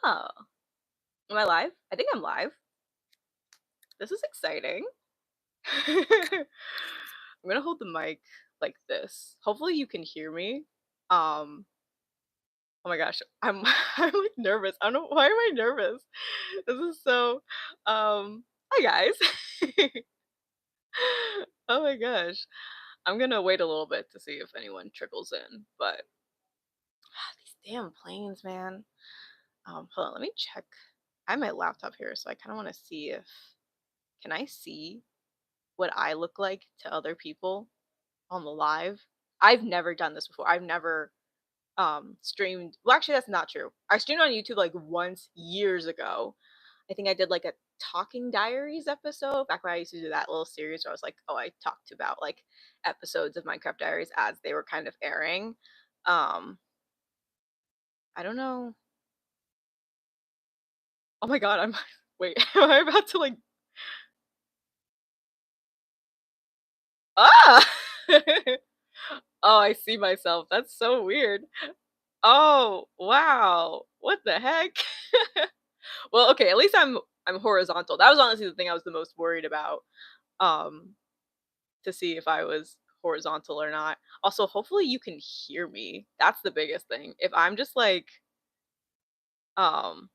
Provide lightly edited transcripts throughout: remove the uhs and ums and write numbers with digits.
Oh, am I live? I think I'm live. This is exciting. I'm gonna hold the mic like this. Hopefully you can hear me. Um, oh my gosh, I'm I'm like nervous. I don't know why am I nervous? This is so hi guys. Oh my gosh. I'm gonna wait a little bit to see if anyone trickles in, but these damn planes, man. Hold on, let me check. I have my laptop here, so I kind of want to see if can I see what I look like to other people on the live. I've never done this before. I've never streamed. Well, actually, that's not true. I streamed on YouTube like once years ago. I think I did like a Talking Diaries episode back when I used to do that little series where I was like, oh, I talked about like episodes of Minecraft Diaries as they were kind of airing. Um, I don't know. Oh my god, I'm wait, am I about to like ah oh, I see myself. That's so weird. Oh, wow. What the heck? Well, okay, at least I'm horizontal. That was honestly the thing I was the most worried about, um, to see if I was horizontal or not. Also, hopefully you can hear me. That's the biggest thing. If I'm just like, um,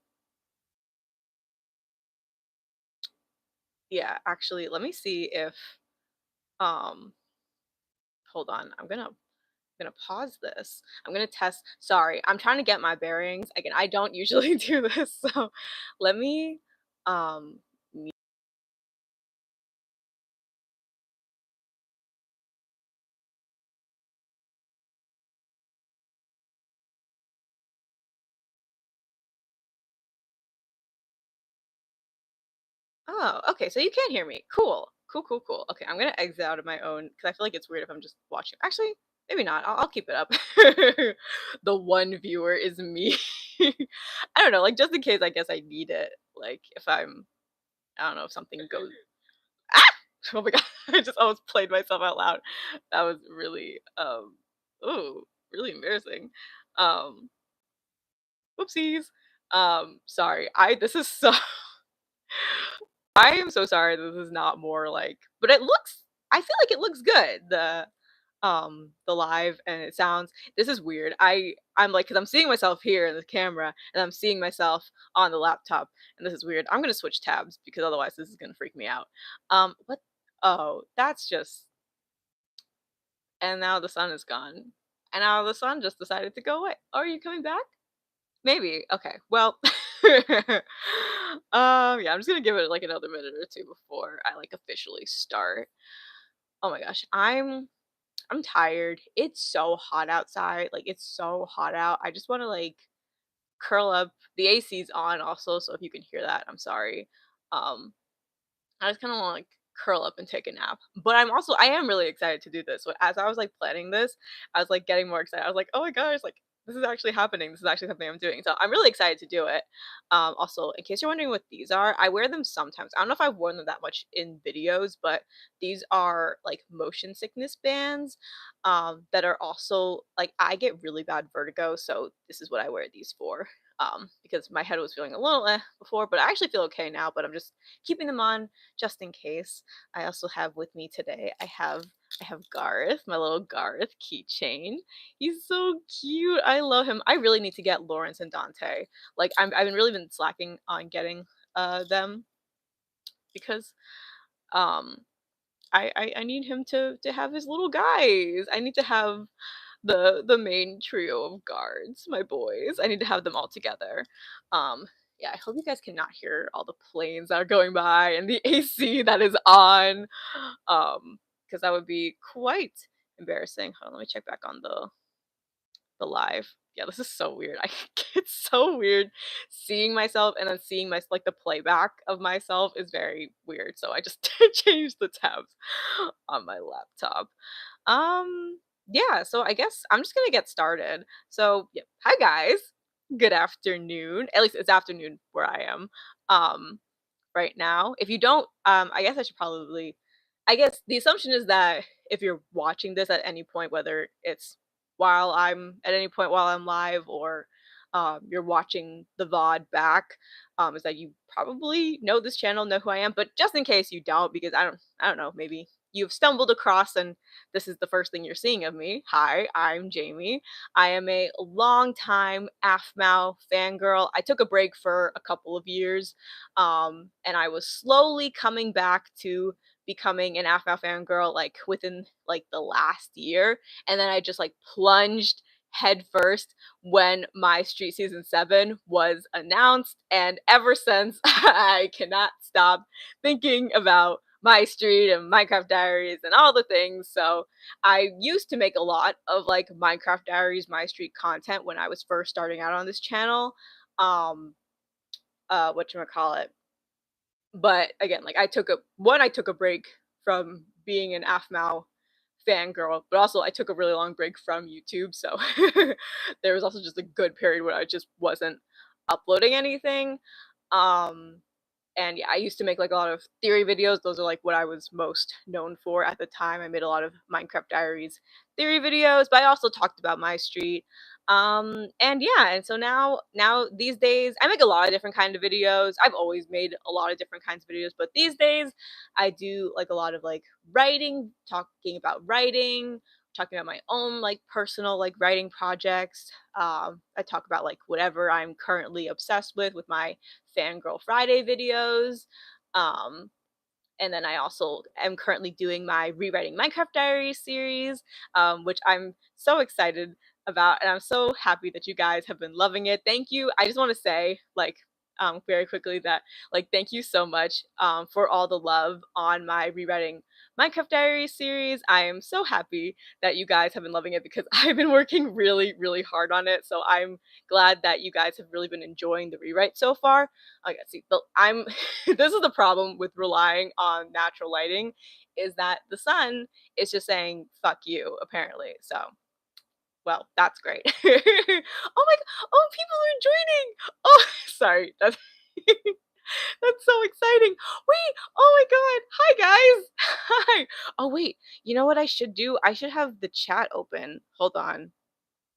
yeah, actually, let me see if, um, hold on. I'm gonna pause this. I'm gonna test. Sorry, I'm trying to get my bearings. Again, I don't usually do this, so let me, um, oh, okay, so you can hear me. Cool. Cool, cool, cool. Okay, I'm gonna exit out of my own because I feel like it's weird if I'm just watching. Actually, maybe not. I'll keep it up. The one viewer is me. I don't know, like just in case I guess I need it. Like if I don't know if something goes ah! Oh my god, I just almost played myself out loud. That was really ooh, really embarrassing. Um whoopsies. Sorry. I this is so I am so sorry that this is not more like but it looks I feel like it looks good. The live and it sounds this is weird. I'm like cuz I'm seeing myself here in the camera and I'm seeing myself on the laptop and this is weird. I'm going to switch tabs because otherwise this is going to freak me out. What oh, that's just and now the sun is gone. And now the sun just decided to go away. Are you coming back? Maybe. Okay. Well, yeah, I'm just gonna give it like another minute or two before I like officially start. Oh my gosh, I'm tired. It's so hot outside. Like it's so hot out. I just want to like curl up. The AC's on also, so if you can hear that, I'm sorry. Um, I just kind of want to like curl up and take a nap. But I am really excited to do this. So as I was like planning this, I was like getting more excited. I was like, oh my gosh, like this is actually happening. This is actually something I'm doing. So I'm really excited to do it. Also, in case you're wondering what these are, I wear them sometimes. I don't know if I've worn them that much in videos, but these are like motion sickness bands that are also like I get really bad vertigo. So this is what I wear these for. Because my head was feeling a little before, but I actually feel okay now. But I'm just keeping them on just in case. I also have with me today, I have Garth, my little Garth keychain. He's so cute. I love him. I really need to get Lawrence and Dante. Like I've been really been slacking on getting them because um I need him to have his little guys. I need to have the main trio of guards, my boys. I need to have them all together. Yeah, I hope you guys cannot hear all the planes that are going by and the AC that is on. Because that would be quite embarrassing. Hold on, let me check back on the live. Yeah, this is so weird. I it's so weird seeing myself and then seeing my like the playback of myself is very weird. So I just changed the tabs on my laptop. Yeah, so I guess I'm just gonna get started. So yeah, hi guys. Good afternoon. At least it's afternoon where I am. Um, right now. If you don't, I guess I should probably I guess the assumption is that if you're watching this at any point, whether it's while I'm at any point while I'm live or you're watching the VOD back, is that you probably know this channel, know who I am, but just in case you don't, because I don't know, maybe you've stumbled across and this is the first thing you're seeing of me. Hi, I'm Jamie. I am a longtime Aphmau fangirl. I took a break for a couple of years, and I was slowly coming back to becoming an Aphmau fangirl like within like the last year, and then I just like plunged headfirst when My Street Season 7 was announced, and ever since I cannot stop thinking about My Street and Minecraft Diaries and all the things. So I used to make a lot of like Minecraft Diaries, My Street content when I was first starting out on this channel. Um whatchamacallit. But again, like I took a break from being an Aphmau fangirl, but also I took a really long break from YouTube, so there was also just a good period where I just wasn't uploading anything. Um and yeah, I used to make like a lot of theory videos. Those are like what I was most known for at the time. I made a lot of Minecraft Diaries theory videos, but I also talked about My Street. And yeah, and so now these days I make a lot of different kind of videos. I've always made a lot of different kinds of videos, but these days I do like a lot of like writing, talking about writing, talking about my own like personal like writing projects. I talk about like whatever I'm currently obsessed with my Fangirl Friday videos. Um, and then I also am currently doing my Rewriting Minecraft Diaries series, which I'm so excited about, and I'm so happy that you guys have been loving it. Thank you. I just want to say, like, very quickly that, like, thank you so much for all the love on my Rewriting Minecraft Diaries series. I am so happy that you guys have been loving it because I've been working really, really hard on it. So I'm glad that you guys have really been enjoying the rewrite so far. I got see, but I'm this is the problem with relying on natural lighting, is that the sun is just saying fuck you apparently. So, well, that's great. Oh my god, oh, people are joining. Oh, sorry. That's that's so exciting. Wait, oh my god. Hi guys. Hi. Oh wait, you know what I should do? I should have the chat open. Hold on.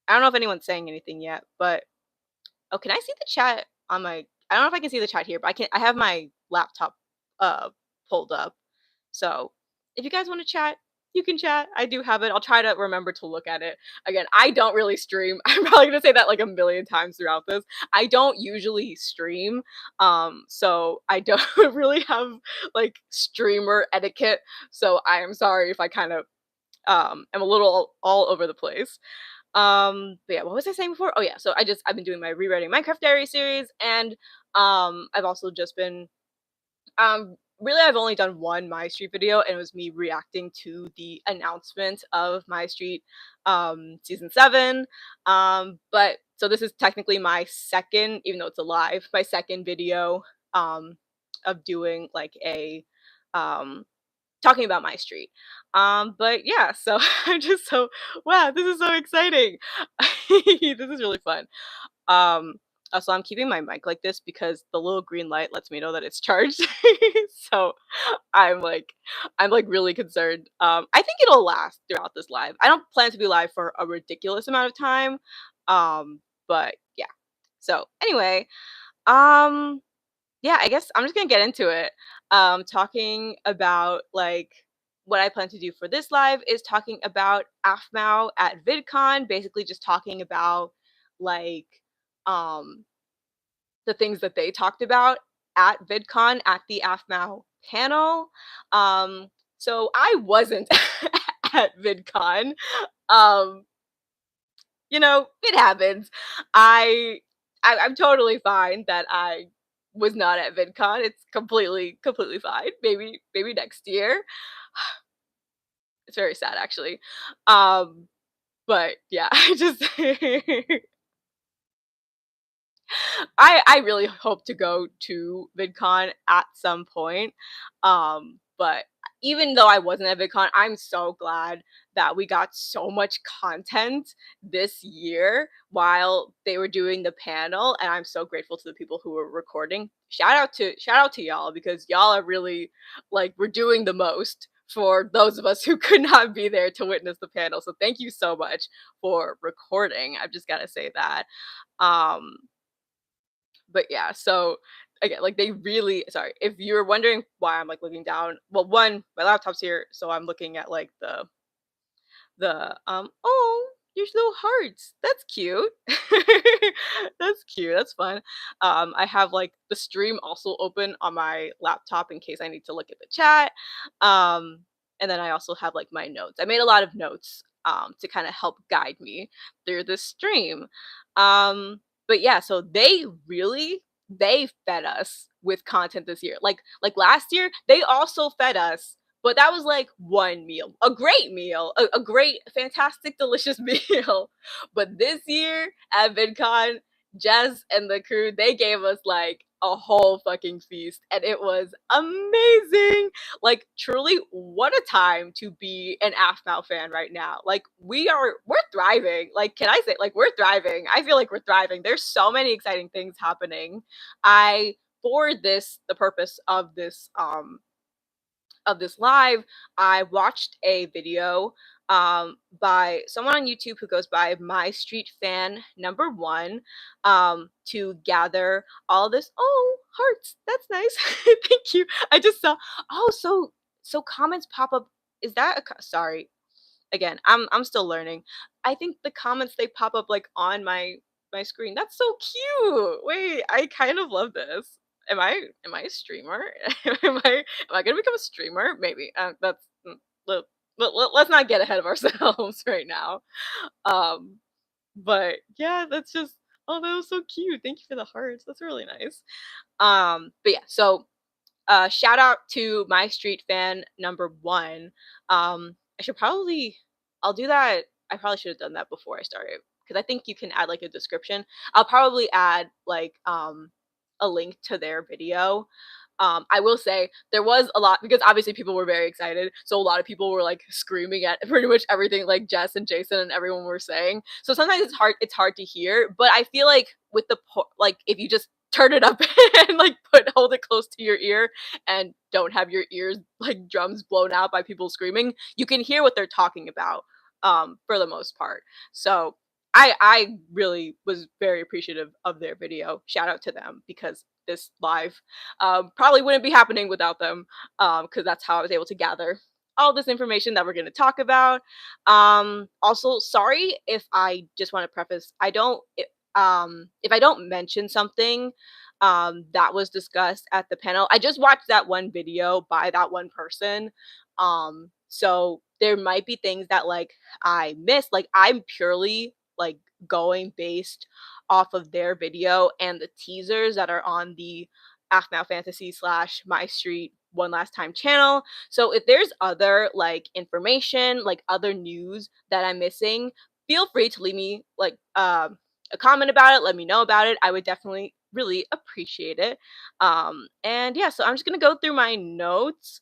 I don't know if anyone's saying anything yet, but oh, can I see the chat on my I don't know if I can see the chat here, but I have my laptop uh pulled up. So, if you guys want to chat, you can chat. I do have it. I'll try to remember to look at it. Again, I don't really stream. I'm probably going to say that like a million times throughout this. I don't usually stream. So I don't really have like streamer etiquette. So I am sorry if I kind of am a little all over the place. But yeah, what was I saying before? Oh yeah, so I've been doing my Rewriting Minecraft Diary series, and I've also just been really I've only done one My Street video, and it was me reacting to the announcement of My Street season 7. But so this is technically my second, even though it's a live, my second video of doing like a um talking about My Street. But yeah, so I'm just so wow, this is so exciting. This is really fun. Um, so I'm keeping my mic like this because the little green light lets me know that it's charged. So I'm like I'm like really concerned. I think it'll last throughout this live. I don't plan to be live for a ridiculous amount of time. But yeah. So anyway, um yeah, I guess I'm just gonna get into it. Talking about like what I plan to do for this live is talking about Aphmau at VidCon, basically just talking about like um the things that they talked about at VidCon at the Aphmau panel. So I wasn't at VidCon. Um, it happens. I, I'm totally fine that I was not at VidCon. It's completely fine. Maybe next year. It's very sad actually. But yeah, I just I really hope to go to VidCon at some point. But even though I wasn't at VidCon, I'm so glad that we got so much content this year while they were doing the panel, and I'm so grateful to the people who were recording. Shout out to y'all because y'all are really like we're doing the most for those of us who could not be there to witness the panel. So thank you so much for recording. I've just got to say that. Um, but yeah, so again, like they really sorry if you're wondering why I'm like looking down. Well, one, my laptop's here, so I'm looking at like the oh, there's little hearts. That's cute. That's cute. That's fun. I have like the stream also open on my laptop in case I need to look at the chat. Um, and then I also have like my notes. I made a lot of notes to kind of help guide me through this stream. But yeah, so they fed us with content this year. Like last year, they also fed us, but that was like one meal, a great meal, a great, fantastic, delicious meal. But this year at VidCon, Jess and the crew, they gave us like a whole fucking feast and it was amazing. Like truly what a time to be an Aphmau fan right now. Like we're thriving. Like can I say like we're thriving. I feel like we're thriving. There's so many exciting things happening. I for this the purpose of this live, I watched a video by someone on YouTube who goes by My Street Fan number one to gather all this. Oh, hearts. That's nice. Thank you. I just saw. Oh, so comments pop up. Is that sorry? Again, I'm still learning. I think the comments they pop up like on my screen. That's so cute. Wait, I kind of love this. Am I a streamer? Am I gonna become a streamer? Maybe. That's let, let's not get ahead of ourselves right now. Um, but yeah, that's just oh, that was so cute. Thank you for the hearts. That's really nice. But yeah, so shout out to My Street Fan number one. I should probably I'll do that. I probably should have done that before I started because I think you can add like a description. I'll probably add like a link to their video. I will say there was a lot because obviously people were very excited. So a lot of people were like screaming at pretty much everything like Jess and Jason and everyone were saying. So sometimes it's hard to hear, but I feel like with like if you just turn it up and like hold it close to your ear and don't have your ears like drums blown out by people screaming, you can hear what they're talking about for the most part. So I really was very appreciative of their video. Shout out to them because this live probably wouldn't be happening without them because that's how I was able to gather all this information that we're going to talk about. Also, sorry if I just want to preface, if I don't mention something that was discussed at the panel, I just watched that one video by that one person. So there might be things that like I missed. Like I'm purely like going based off of their video and the teasers that are on the Aphmau Fantasy / My Street One Last Time channel. So if there's other like information, like other news that I'm missing, feel free to leave me like a comment about it. Let me know about it. I would definitely really appreciate it. And yeah, so I'm just gonna go through my notes.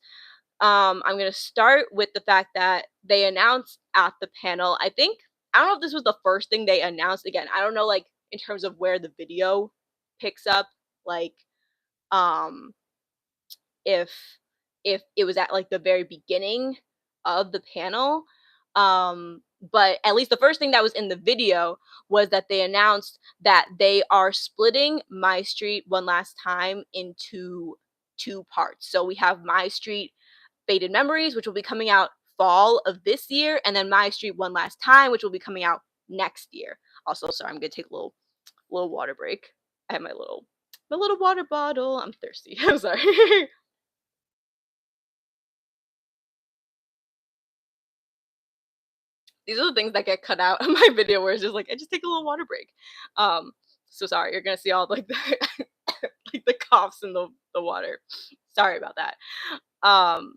I'm gonna start with the fact that they announced at the panel. I don't know if this was the first thing they announced. Again, I don't know like in terms of where the video picks up, like um if it was at like the very beginning of the panel. But at least the first thing that was in the video was that they announced that they are splitting My Street One Last Time into two parts. So we have My Street Faded Memories, which will be coming out fall of this year, and then My Street One Last Time, which will be coming out next year. Also, sorry, I'm gonna take a little water break. I have my little water bottle. I'm thirsty. I'm sorry. These are the things that get cut out of my video where it's just like I just take a little water break. Um, so sorry, you're gonna see all like the like the coughs and the water. Sorry about that. Um,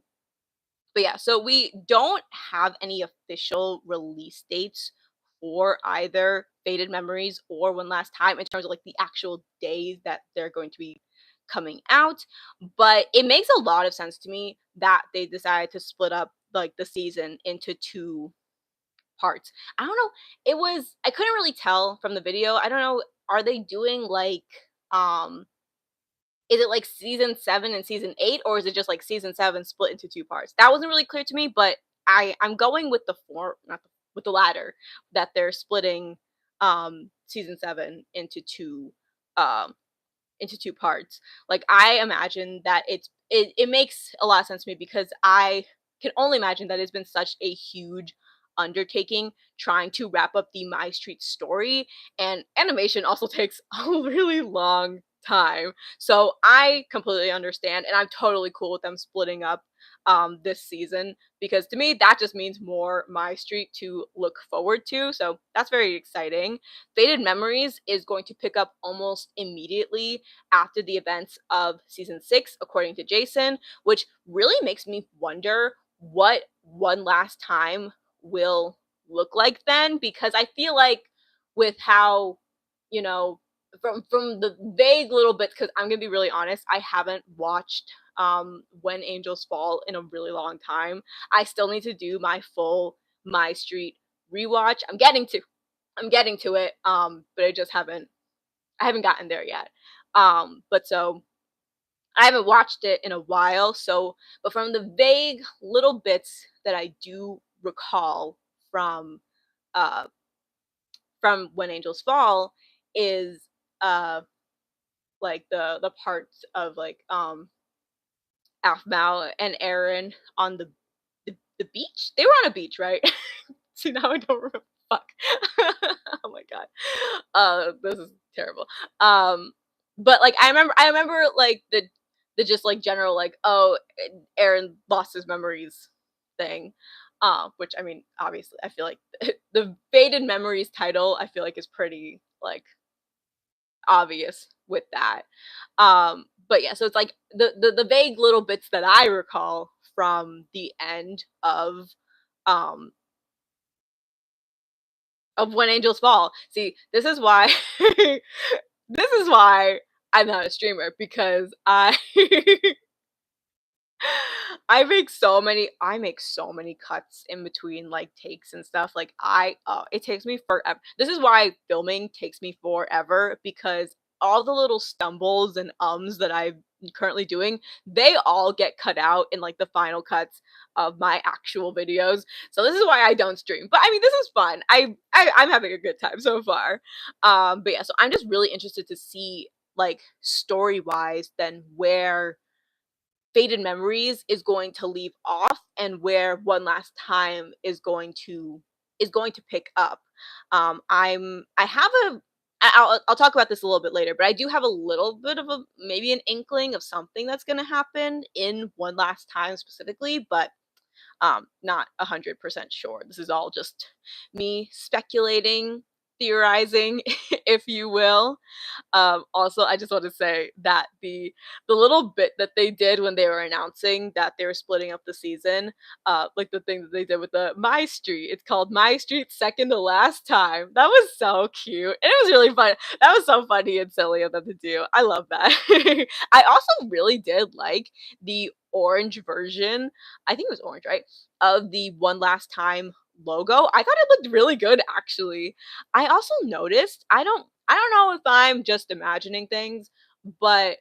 but yeah, so we don't have any official release dates for either Faded Memories or One Last Time in terms of like the actual days that they're going to be coming out. But it makes a lot of sense to me that they decided to split up like the season into two parts. I don't know. I couldn't really tell from the video. I don't know. Are they doing like um is it like season 7 and season 8, or is it just like season 7 split into 2 parts? That wasn't really clear to me, but I'm going with the not the, with the latter, that they're splitting season 7 um into 2 parts. Like, I imagine that it makes a lot of sense to me because I can only imagine that it's been such a huge undertaking trying to wrap up the My Street story, and animation also takes a really long time. So I completely understand, and I'm totally cool with them splitting up this season, because to me that just means more My Street to look forward to. So that's very exciting. Faded Memories is going to pick up almost immediately after the events of season 6, according to Jason, which really makes me wonder what One Last Time will look like then, because I feel like with how, you know, from the vague little bits, because I'm gonna be really honest, I haven't watched When Angels Fall in a really long time. I still need to do my full My Street rewatch. I'm getting to it, but I haven't gotten there yet. But so I haven't watched it in a while. So, but from the vague little bits that I do recall from uh When Angels Fall is uh like the parts of like Aphmau and Aaron on the beach. They were on a beach, right? See, now I don't remember. Fuck. Oh my god. This is terrible. Um, but like I remember like the just like general like, oh, Aaron lost his memories thing. Which I mean, obviously, I feel like the Faded Memories title, I feel like is pretty like obvious with that. But yeah, so it's like the vague little bits that I recall from the end um of When Angels Fall. See, this is why this is why I'm not a streamer, because I I make so many cuts in between like takes and stuff. Like it takes me forever. This is why filming takes me forever, because all the little stumbles and ums that I'm currently doing, they all get cut out in like the final cuts of my actual videos. So this is why I don't stream. But I mean, this is fun. I'm having a good time so far. But yeah, so I'm just really interested to see like story wise then where Faded Memories is going to leave off and where One Last Time is going to pick up. I have a I'll talk about this a little bit later, but I do have a little bit of a maybe an inkling of something that's going to happen in One Last Time specifically, but not 100% sure. This is all just me speculating, theorizing, if you will. Also, I just want to say that the little bit that they did when they were announcing that they were splitting up the season, like the thing that they did with the My Street, it's called My Street Second to Last Time. That was so cute, and it was really fun. That was so funny and silly of them to do. I love that. I also really did like the orange version. I think it was orange, right? Of the One Last Time logo. I thought it looked really good, actually. I also noticed, I don't know if I'm just imagining things, but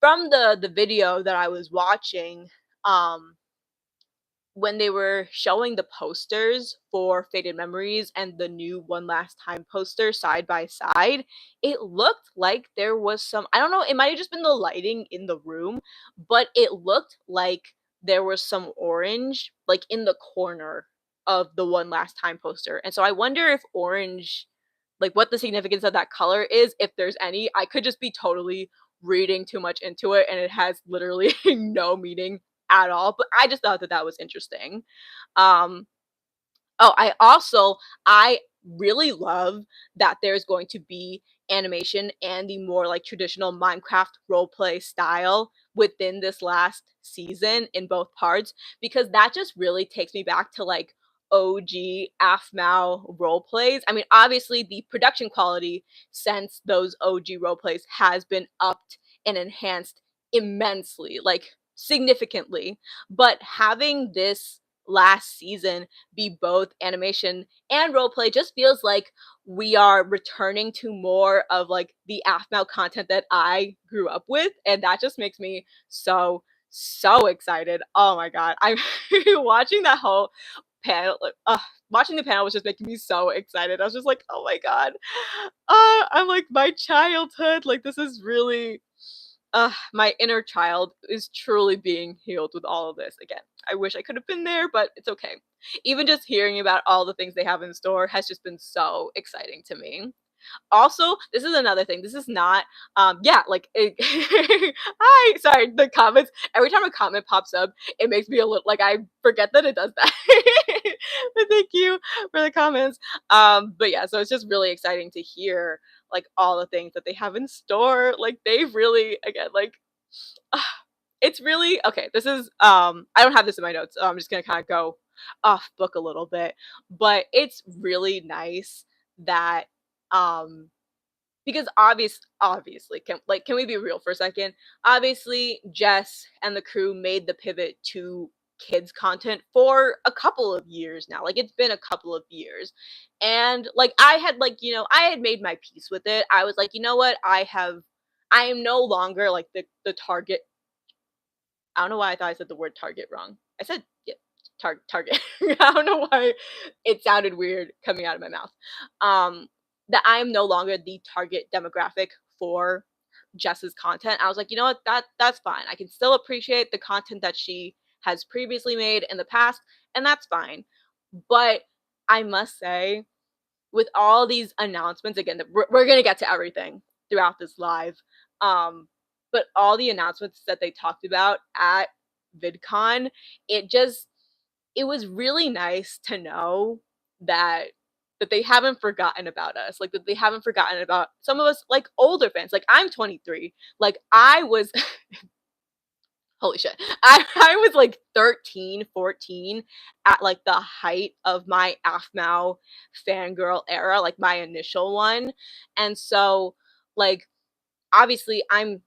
from the video that I was watching, um, when they were showing the posters for Faded Memories and the new One Last Time poster side by side, it looked like there was some, I don't know, it might have just been the lighting in the room, but it looked like there was some orange like in the corner of the One Last Time poster. And so I wonder if orange, like what the significance of that color is, if there's any. I could just be totally reading too much into it and it has literally no meaning at all, but I just thought that that was interesting. Um, oh, I really love that there's going to be animation and the more like traditional Minecraft roleplay style within this last season in both parts, because that just really takes me back to like OG Aphmau role plays. I mean, obviously the production quality since those OG role plays has been upped and enhanced immensely, like significantly, but having this last season be both animation and role play just feels like we are returning to more of like the Aphmau content that I grew up with, and that just makes me so excited. Oh my god, I'm watching that whole panel. Like, watching the panel was just making me so excited. I was just like, oh my god, I'm like my childhood. Like this is really my inner child is truly being healed with all of this. Again, I wish I could have been there, but it's okay. Even just hearing about all the things they have in store has just been so exciting to me. Also, this is another thing. This is not, yeah, like, it, hi, sorry, the comments. Every time a comment pops up, it makes me a little like I forget that it does that. But thank you for the comments. But yeah, so it's just really exciting to hear like all the things that they have in store. Like they've really, again, like it's really okay. This is I don't have this in my notes, so I'm just gonna kind of go off book a little bit, but it's really nice that um because obviously can we be real for a second? Obviously, Jess and the crew made the pivot to kids content for a couple of years now. Like it's been a couple of years. And like I had like, I had made my peace with it. I was like, you know what? I am no longer like the target. I don't know why I thought I said the word target wrong. I said yeah, target. I don't know why it sounded weird coming out of my mouth. That I am no longer the target demographic for Jess's content. I was like, you know what, that's fine. I can still appreciate the content that she has previously made in the past, and that's fine. But I must say, with all these announcements, again, that we're gonna get to everything throughout this live. But all the announcements that they talked about at VidCon, it just it was really nice to know that they haven't forgotten about us, like that they haven't forgotten about some of us, like older fans. Like I'm 23, like I was holy shit. I was like 13, 14 at like the height of my Aphmau fangirl era, like my initial one. And so like obviously I'm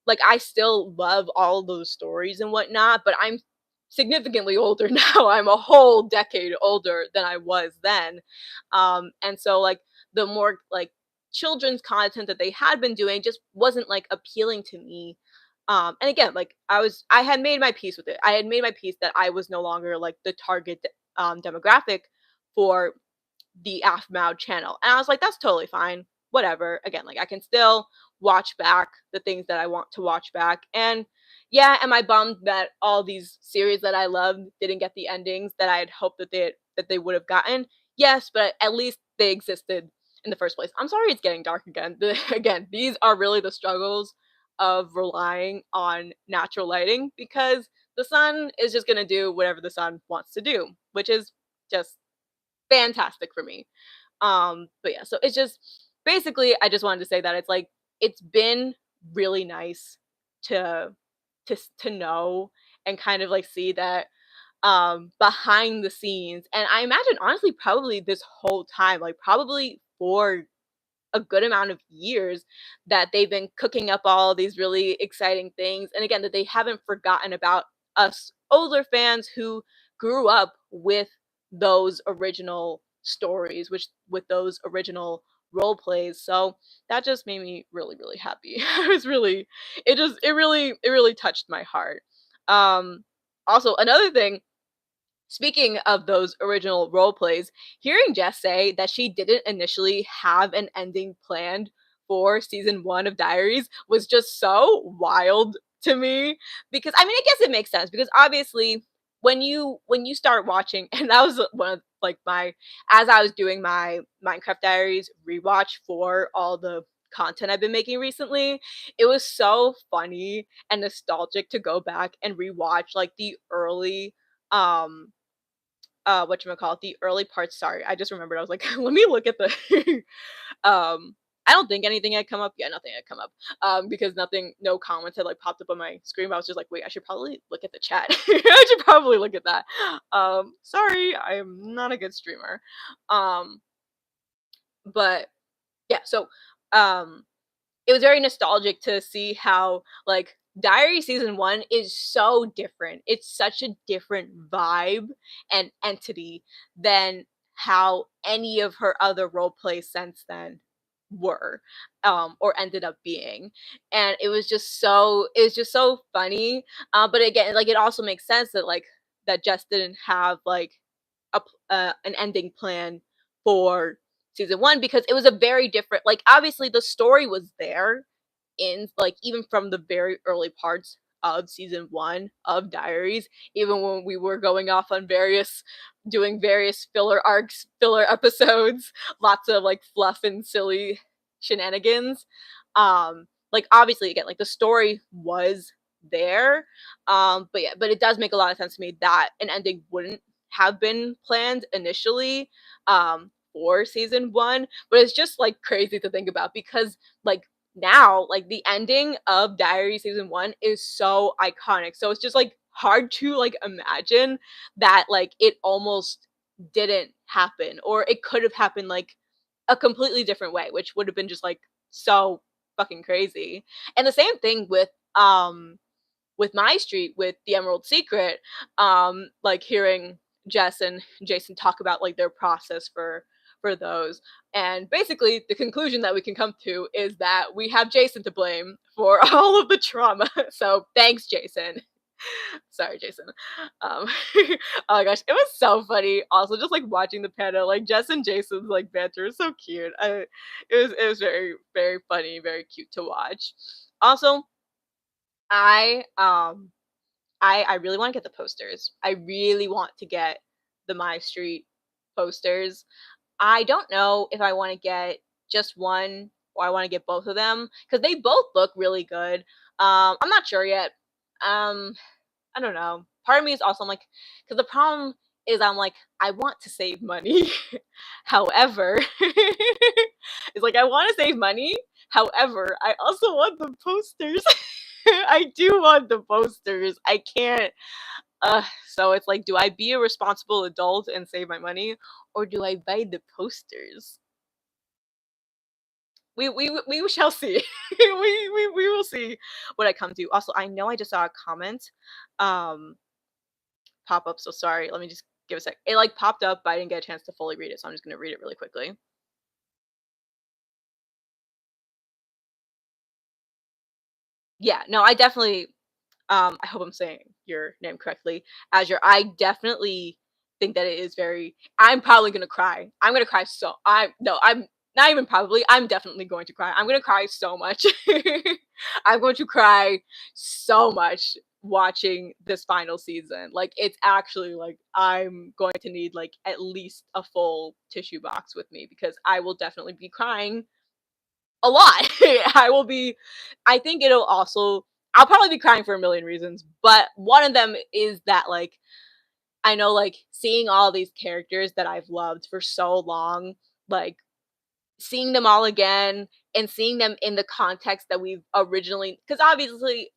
like I still love all those stories and whatnot, but I'm significantly older now. I'm a whole decade older than I was then. And so like the more like children's content that they had been doing just wasn't like appealing to me. And again, like I had made my peace with it. I had made my peace that I was no longer like the target demographic for the Aphmau channel. And I was like, that's totally fine. Whatever. Again, like I can still watch back the things that I want to watch back. And yeah, am I bummed that all these series that I loved didn't get the endings that I had hoped that they would have gotten? Yes, but at least they existed in the first place. I'm sorry it's getting dark again. Again, these are really the struggles of relying on natural lighting because the sun is just going to do whatever the sun wants to do, which is just fantastic for me. But yeah, so it's just basically I just wanted to say that it's like it's been really nice to to know and kind of like see that behind the scenes, and I imagine honestly probably this whole time, like probably for a good amount of years, that they've been cooking up all these really exciting things, and again that they haven't forgotten about us older fans who grew up with those original stories, which with those original role plays. So that just made me really happy. I was really it really touched my heart. Also another thing, speaking of those original role plays, hearing Jess say that she didn't initially have an ending planned for season one of Diaries was just so wild to me. Because I mean, I guess it makes sense because obviously when you start watching, and that was one of like my as I was doing my Minecraft Diaries rewatch for all the content I've been making recently, it was so funny and nostalgic to go back and rewatch like the early um whatchamacallit, the early parts. Sorry, I just remembered. I was like, let me look at the I don't think anything had come up. Yeah, nothing had come up. Because nothing, no comments had like popped up on my screen. But I was just like, wait, I should probably look at the chat. I should probably look at that. Sorry, I am not a good streamer. Um, but yeah, so um it was very nostalgic to see how like Diary season 1 is so different. It's such a different vibe and entity than how any of her other role plays since then were, or ended up being. And it was just so funny. But again, like, it also makes sense that, like, that Jess didn't have, like, an ending plan for season 1, because it was a very different, like, obviously the story was there in, like, even from the very early parts of season 1 of Diaries, even when we were going off on doing various filler arcs, filler episodes, lots of, like, fluff and silly shenanigans. Like, obviously, again, like, the story was there. But yeah, but it does make a lot of sense to me that an ending wouldn't have been planned initially, for season 1. But it's just, like, crazy to think about, because, like, now, like, the ending of Diary season 1 is so iconic. So it's just, like, hard to, like, imagine that, like, it almost didn't happen, or it could have happened, like, a completely different way, which would have been just, like, so fucking crazy. And the same thing with My Street, with The Emerald Secret, like, hearing Jess and Jason talk about, like, their process for those. And basically the conclusion that we can come to is that we have Jason to blame for all of the trauma. So thanks, Jason. Sorry, Jason. Um, oh my gosh, it was so funny. Also, just, like, watching the panel, like, Jess and Jason's, like, banter is so cute. It was very, very funny, very cute to watch. Also, I I really want to get the posters. I really want to get the My Street posters. I don't know if I want to get just one, or I want to get both of them, because they both look really good. I'm not sure yet. Um, I don't know. Part of me is also, I'm like, because the problem is, I'm like, I want to save money. However, it's like, I want to save money. However, I also want the posters. I do want the posters. I can't. So it's like, do I be a responsible adult and save my money, or do I buy the posters? We shall see. We will see what I come to. Also, I know I just saw a comment um pop up, so sorry. Let me just give a sec. It, like, popped up, but I didn't get a chance to fully read it, so I'm just gonna read it really quickly. Yeah, no, I definitely, I hope I'm saying your name correctly. Azure, I definitely think that it is very, I'm probably gonna cry. I'm gonna cry, so I'm no, I'm not even probably, I'm definitely going to cry. I'm gonna cry so much. I'm going to cry so much watching this final season. Like, it's actually, like, I'm going to need, like, at least a full tissue box with me, because I will definitely be crying a lot. I will be, I think it'll also, I'll probably be crying for a million reasons, but one of them is that, like, I know, like, seeing all these characters that I've loved for so long, like, seeing them all again and seeing them in the context that we've originally, because obviously,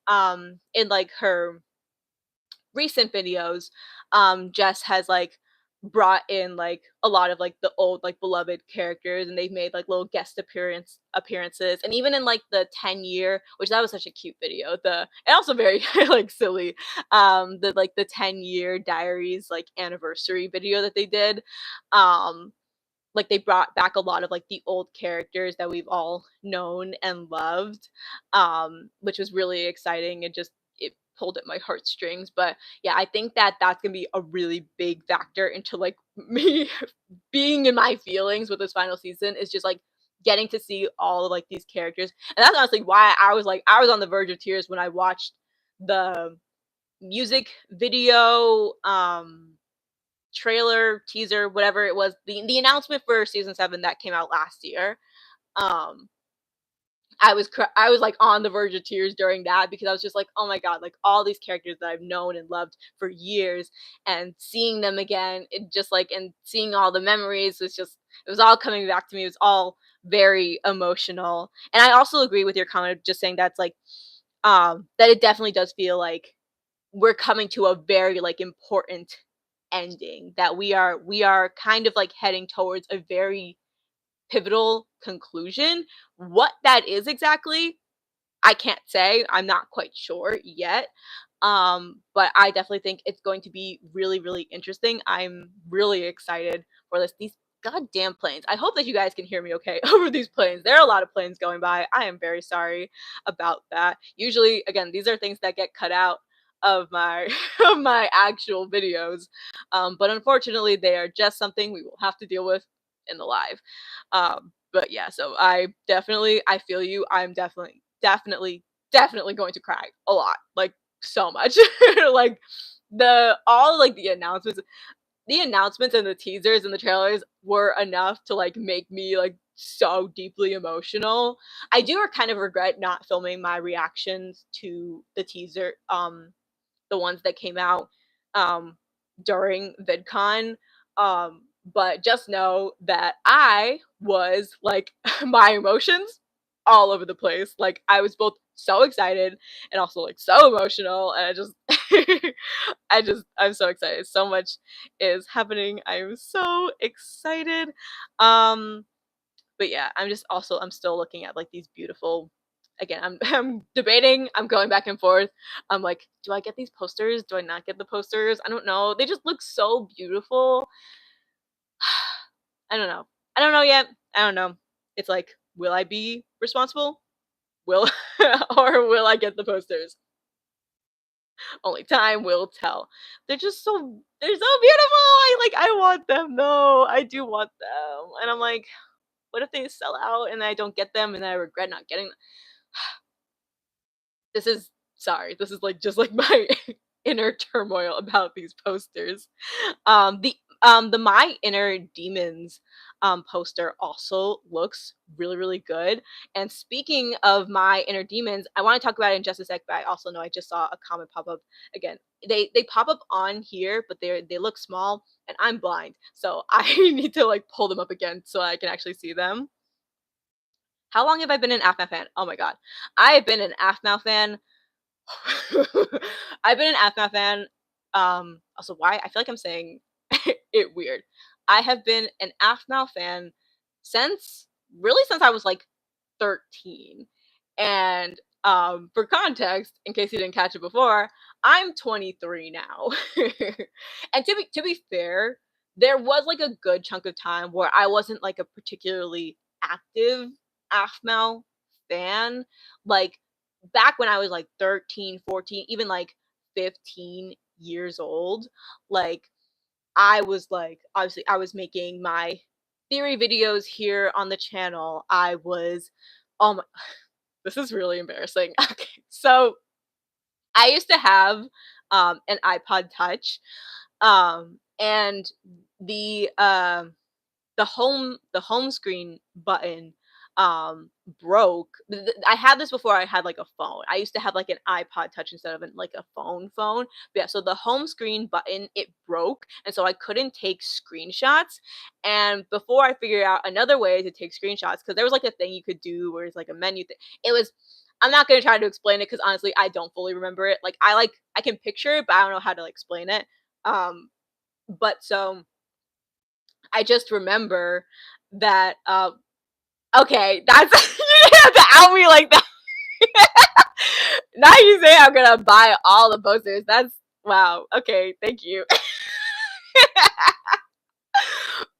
in, like, her recent videos, Jess has, like, brought in, like, a lot of, like, the old, like, beloved characters, and they've made, like, little guest appearances. And even in, like, the 10-year, which that was such a cute video, the, and also very like, silly, the, like, the 10-year Diaries, like, anniversary video that they did. um like, they brought back a lot of, like, the old characters that we've all known and loved, which was really exciting. It just, it pulled at my heartstrings. But yeah, I think that that's gonna be a really big factor into, like, me being in my feelings with this final season, is just, like, getting to see all of, like, these characters. And that's honestly why I was, like, I was on the verge of tears when I watched the music video, trailer, teaser, whatever it was, the announcement for season 7 that came out last year. Um, I was, like, on the verge of tears during that, because I was just like, "Oh my god, like, all these characters that I've known and loved for years, and seeing them again, it just, like, and seeing all the memories was just, it was all coming back to me. It was all very emotional." And I also agree with your comment of just saying that's, like, that it definitely does feel like we're coming to a very, like, important ending, that we are kind of, like, heading towards a very pivotal conclusion. What that is exactly, I can't say. I'm not quite sure yet. But I definitely think it's going to be really, really interesting. I'm really excited for this. These goddamn planes. I hope that you guys can hear me okay over these planes. There are a lot of planes going by. I am very sorry about that. Usually, again, these are things that get cut out of my of my actual videos. But unfortunately, they are just something we will have to deal with in the live. But yeah, so I feel you. I'm definitely going to cry a lot. Like so much. Like the announcements and the teasers and the trailers were enough to like make me like so deeply emotional. I do kind of regret not filming my reactions to the teaser, the ones that came out um during VidCon. But just know that I was like my emotions all over the place. Like I was both so excited and also like so emotional, and I just I'm so excited. So much is happening. I'm so excited. Um but yeah, I'm still looking at like these beautiful, again, I'm debating, I'm going back and forth. I'm like, do I get these posters? Do I not get the posters? I don't know. They just look so beautiful. I don't know. I don't know yet. I don't know. It's like, will I be responsible? Will or will I get the posters? Only time will tell. They're so beautiful. I want them though. I do want them. And I'm like, what if they sell out and I don't get them and I regret not getting them? This is sorry. This is like just like my inner turmoil about these posters. The My Inner Demons poster also looks really, really good. And speaking of My Inner Demons, I want to talk about it in just a sec, but I also know I just saw a comment pop up again. They pop up on here, but they look small and I'm blind. So I need to like pull them up again so I can actually see them. How long have I been an Aphmau fan? Oh my god. I have been an Aphmau fan. I've been an Aphmau fan. Also, why? I feel like I'm saying it weird. I have been an Aphmau fan since since I was like 13. And for context, in case you didn't catch it before, I'm 23 now. And to be fair, there was like a good chunk of time where I wasn't like a particularly active Aphmau fan. Like back when I was like 13, 14, even like 15 years old, like I was like, obviously, I was making my theory videos here on the channel. Oh my, this is really embarrassing. Okay, so I used to have an iPod Touch, and the the home screen button broke. I had this before I had like a phone. I used to have like an iPod touch instead of like a phone. But yeah, so the home screen button, it broke, and so I couldn't take screenshots. And before I figured out another way to take screenshots, because there was like a thing you could do where it's like a menu thing. It was I'm not gonna try to explain it because honestly I don't fully remember it. I can picture it, but I don't know how to like, explain it. But so I just remember that okay, that's you didn't have to out me like that. Now you say I'm gonna buy all the posters. That's wow. Okay, thank you.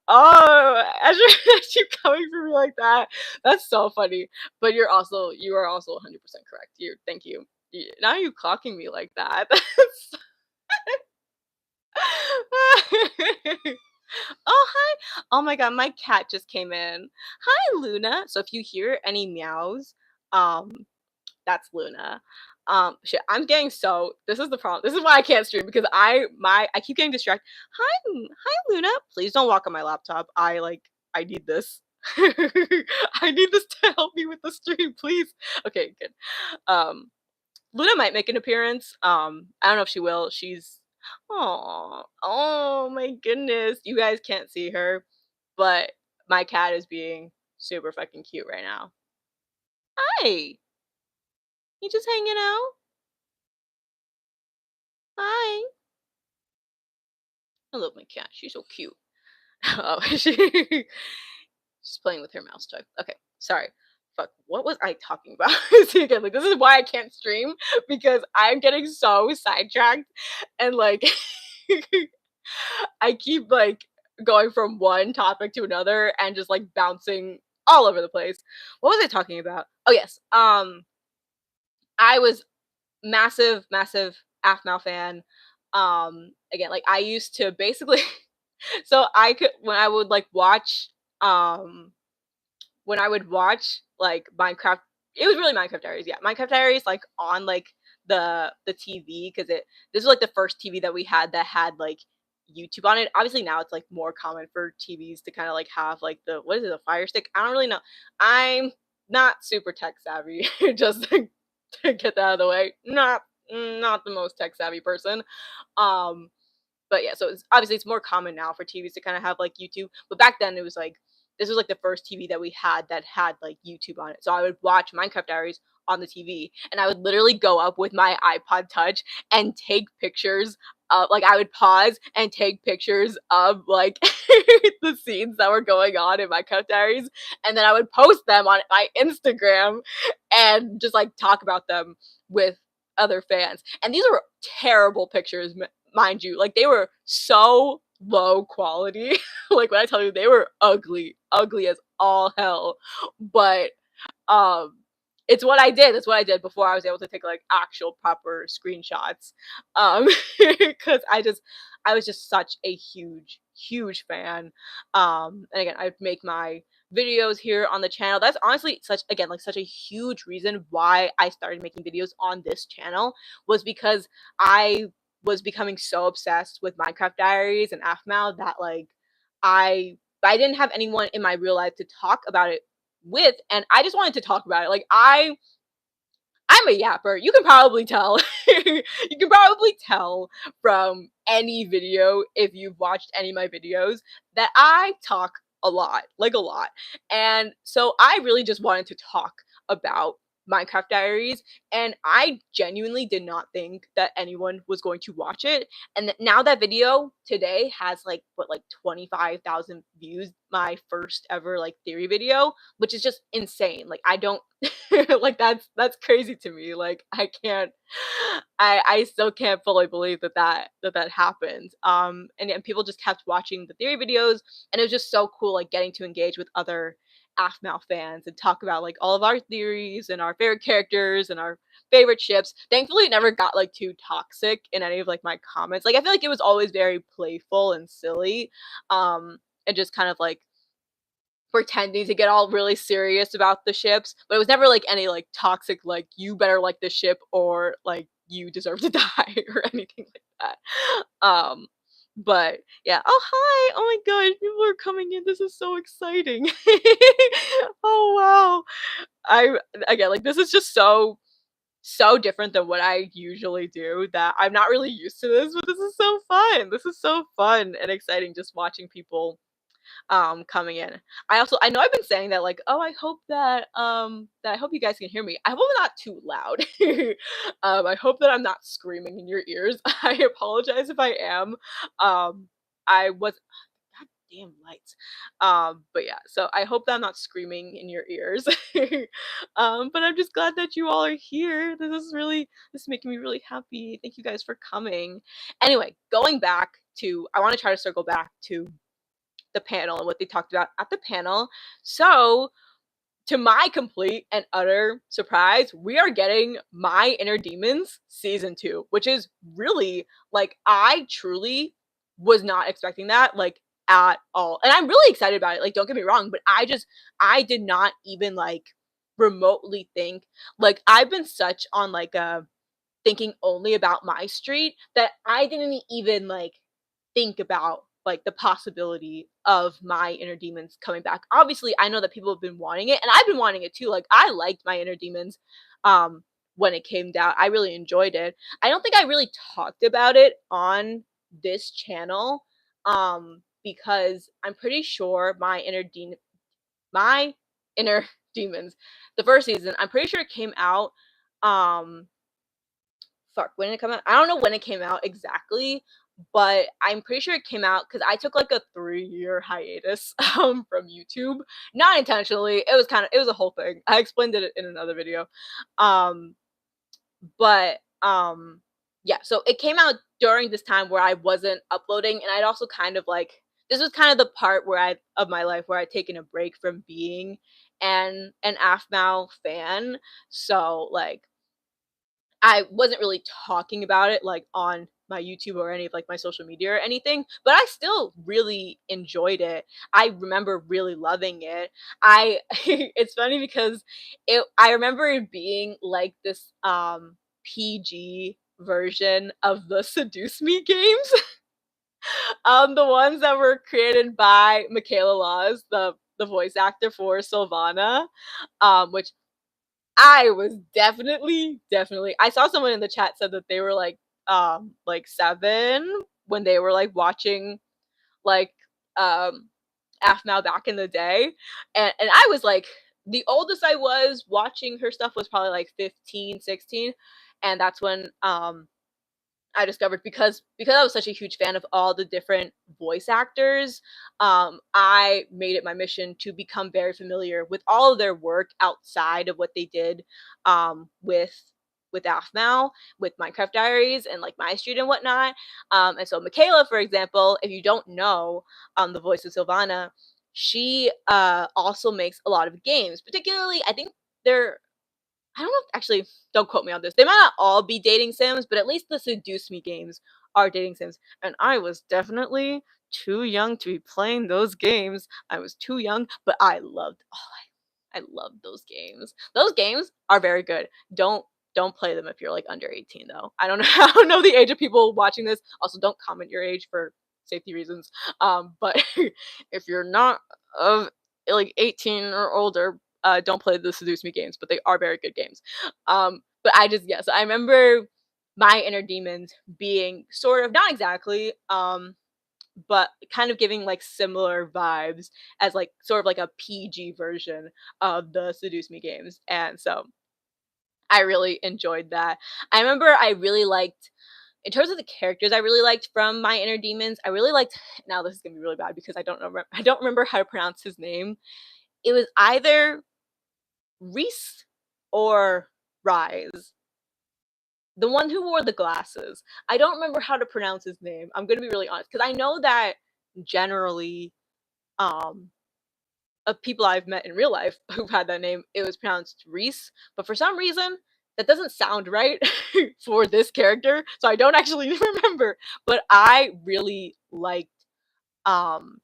Oh, as you coming for me like that, that's so funny. But you are also 100% correct. Thank you. Now you clocking me like that. Oh, hi. Oh my god, my cat just came in. Hi, Luna. So if you hear any meows, um, that's Luna. Shit, I'm getting so this is the problem. This is why I can't stream because I keep getting distracted. Hi, Luna. Please don't walk on my laptop. I need this. I need this to help me with the stream, please. Okay, good. Um, Luna might make an appearance. I don't know if she will. Oh my goodness. You guys can't see her, but my cat is being super fucking cute right now. Hi. You just hanging out? Hi. I love my cat. She's so cute. Oh, she's playing with her mouse toy. Okay, sorry. fuck, what was I talking about? See, again, like, this is why I can't stream because I'm getting so sidetracked and, like, I keep, like, going from one topic to another and just, like, bouncing all over the place. What was I talking about? Oh, yes, I was massive, massive Aphmau fan. Again, like, I used to basically so I could when I would, like, watch, um when I would watch, like, Minecraft, it was really Minecraft Diaries, yeah, Minecraft Diaries, like, on, like, the TV, because it this was, like, the first TV that we had that had, like, YouTube on it. Obviously, now it's, like, more common for TVs to kinda, like, have, like, the what is it, a Fire Stick? I don't really know. I'm not super tech savvy, just to get that out of the way. Not the most tech savvy person. Um but yeah, so it's obviously it's more common now for TVs to kind of have like YouTube. But back then it was like this was like the first TV that we had that had like YouTube on it. So I would watch Minecraft Diaries on the TV and I would literally go up with my iPod Touch and take pictures of like I would pause and take pictures of like the scenes that were going on in Minecraft Diaries and then I would post them on my Instagram and just like talk about them with other fans. And these were terrible pictures, mind you. Like they were so low quality. Like when I tell you they were ugly, ugly as all hell. But um it's what I did. It's what I did before I was able to take like actual proper screenshots. Um because I was just such a huge, huge fan. And again, I'd make my videos here on the channel. That's honestly such again like such a huge reason why I started making videos on this channel was because I was becoming so obsessed with Minecraft Diaries and Aphmau that like I didn't have anyone in my real life to talk about it with, and I just wanted to talk about it. Like I'm a yapper. You can probably tell. You can probably tell from any video if you've watched any of my videos that I talk a lot, like a lot. And so I really just wanted to talk about Minecraft Diaries and I genuinely did not think that anyone was going to watch it. And now that video today has like what like 25,000 views, my first ever like theory video, which is just insane. Like I don't like that's crazy to me. Like I still can't fully believe that happened. And people just kept watching the theory videos and it was just so cool like getting to engage with other Aphmau fans and talk about like all of our theories and our favorite characters and our favorite ships. Thankfully it never got like too toxic in any of like my comments. Like I feel like it was always very playful and silly. And just kind of like pretending to get all really serious about the ships, but it was never like any like toxic like you better like this ship or like you deserve to die or anything like that. But yeah. Oh hi. Oh my god, people are coming in. This is so exciting. Oh wow. I again like this is just so different than what I usually do that I'm not really used to this, but this is so fun. This is so fun and exciting just watching people coming in. I know I've been saying that like, oh, I hope that I hope you guys can hear me. I hope I'm not too loud. I hope that I'm not screaming in your ears. I apologize if I am. I was God damn lights. But yeah, so I hope that I'm not screaming in your ears. But I'm just glad that you all are here. This is making me really happy. Thank you guys for coming. Anyway, going back to I want to try to circle back to the panel and what they talked about at the panel. So, to my complete and utter surprise, we are getting My Inner Demons season 2, which is really like I truly was not expecting that like at all. And I'm really excited about it. Like don't get me wrong, but I did not even like remotely think like I've been such on like a thinking only about my street that I didn't even like think about like the possibility of My Inner Demons coming back. Obviously, I know that people have been wanting it, and I've been wanting it too. Like I liked My Inner Demons when it came down. I really enjoyed it. I don't think I really talked about it on this channel because I'm pretty sure My Inner Demons, the first season, I'm pretty sure it came out um fuck, when did it come out? I don't know when it came out exactly. but I'm pretty sure it came out because I took like a 3-year hiatus from YouTube, not intentionally. It was a whole thing. I explained it in another video. Um, but yeah, so it came out during this time where I wasn't uploading, and I'd also kind of like this was kind of the part where I of my life where I'd taken a break from being an Aphmau fan. So like I wasn't really talking about it like on my YouTube or any of like my social media or anything, but I still really enjoyed it. I remember really loving it. I it's funny because I remember it being like this PG version of the Seduce Me games. The ones that were created by Michaela Laws, the voice actor for Sylvana, which I was definitely I saw someone in the chat said that they were like 7 when they were like watching like Aphmau back in the day. And I was like the oldest I was watching her stuff was probably like 15, 16, and that's when I discovered because I was such a huge fan of all the different voice actors, I made it my mission to become very familiar with all of their work outside of what they did with Aphmau, with Minecraft Diaries and like My Street and whatnot. And so Michaela, for example, if you don't know the voice of Sylvana, she also makes a lot of games. Particularly, I think they're I don't know if actually, don't quote me on this. They might not all be dating sims, but at least the Seduce Me games are dating sims. And I was definitely too young to be playing those games. I was too young, but I loved those games. Those games are very good. Don't play them if you're like under 18 though. I don't know I don't know the age of people watching this. Also, don't comment your age for safety reasons. But if you're not of like 18 or older, don't play the Seduce Me games, but they are very good games. But I just yes, I remember my inner demons being sort of not exactly but kind of giving like similar vibes as like sort of like a PG version of the Seduce Me games. And so I really enjoyed that. I remember I really liked in terms of the characters I really liked from My Inner Demons, I really liked now this is gonna be really bad because I don't remember how to pronounce his name. It was either Reese or Rise. The one who wore the glasses. I don't remember how to pronounce his name. I'm gonna be really honest because I know that generally, um, of people I've met in real life who've had that name, it was pronounced Reese. But for some reason, that doesn't sound right for this character, so I don't actually remember. But um,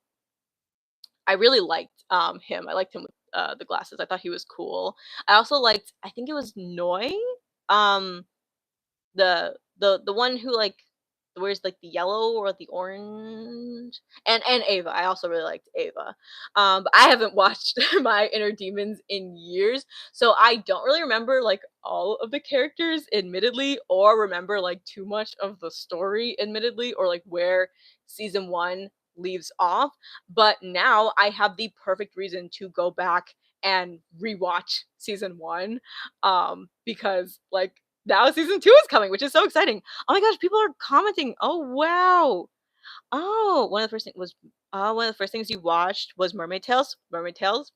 I really liked him. I liked him with the glasses. I thought he was cool. I also liked. I think it was Noi. Um, the one who like wears like the yellow or the orange and Ava. I also really liked Ava. But I haven't watched My Inner Demons in years, so I don't really remember like all of the characters admittedly or remember like too much of the story admittedly or like where season 1 leaves off. But now I have the perfect reason to go back and rewatch season 1 because like now season 2 is coming, which is so exciting. Oh my gosh, people are commenting. Oh wow. Oh, one of the first things you watched was Mermaid Tales. Mermaid Tales,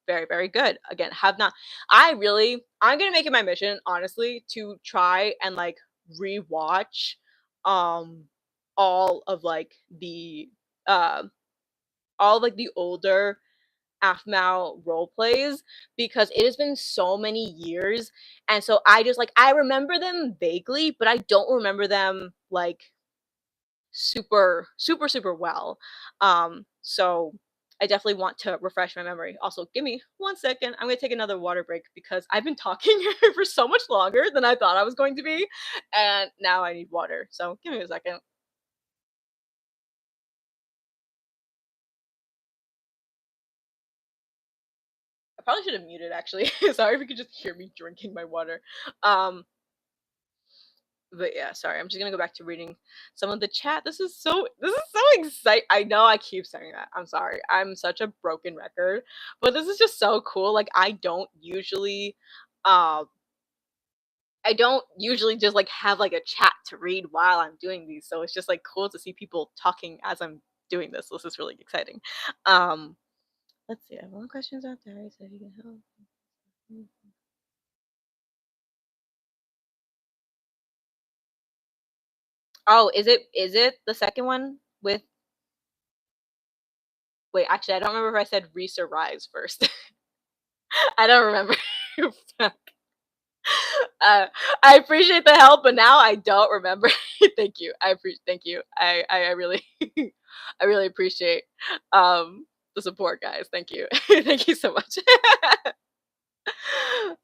very, very good. Again, have not I'm gonna make it my mission, honestly, to try and like rewatch um all of like the uh all of, like the older Aphmau role plays because it has been so many years. And so I just like I remember them vaguely, but I don't remember them like super well. So I definitely want to refresh my memory. Also, give me 1 second. I'm gonna take another water break because I've been talking for so much longer than I thought I was going to be, and now I need water. So give me a second. I probably should have muted actually. Sorry if you could just hear me drinking my water. Um, but yeah, sorry. I'm just gonna go back to reading some of the chat. This is so exciting. I know I keep saying that. I'm sorry. I'm such a broken record, but this is just so cool. Like I don't usually, um, I don't usually just like have like a chat to read while I'm doing these, so it's just like cool to see people talking as I'm doing this. This is really exciting. Um, let's see. I have one questions out there. So if you can help. Oh, is it the second one with? Wait, actually, I don't remember if I said Reese or Rise first. I don't remember. uh, I appreciate the help, but now I don't remember. Thank you. I appreciate. Thank you. I really, I really appreciate the support, guys. Thank you. Thank you so much.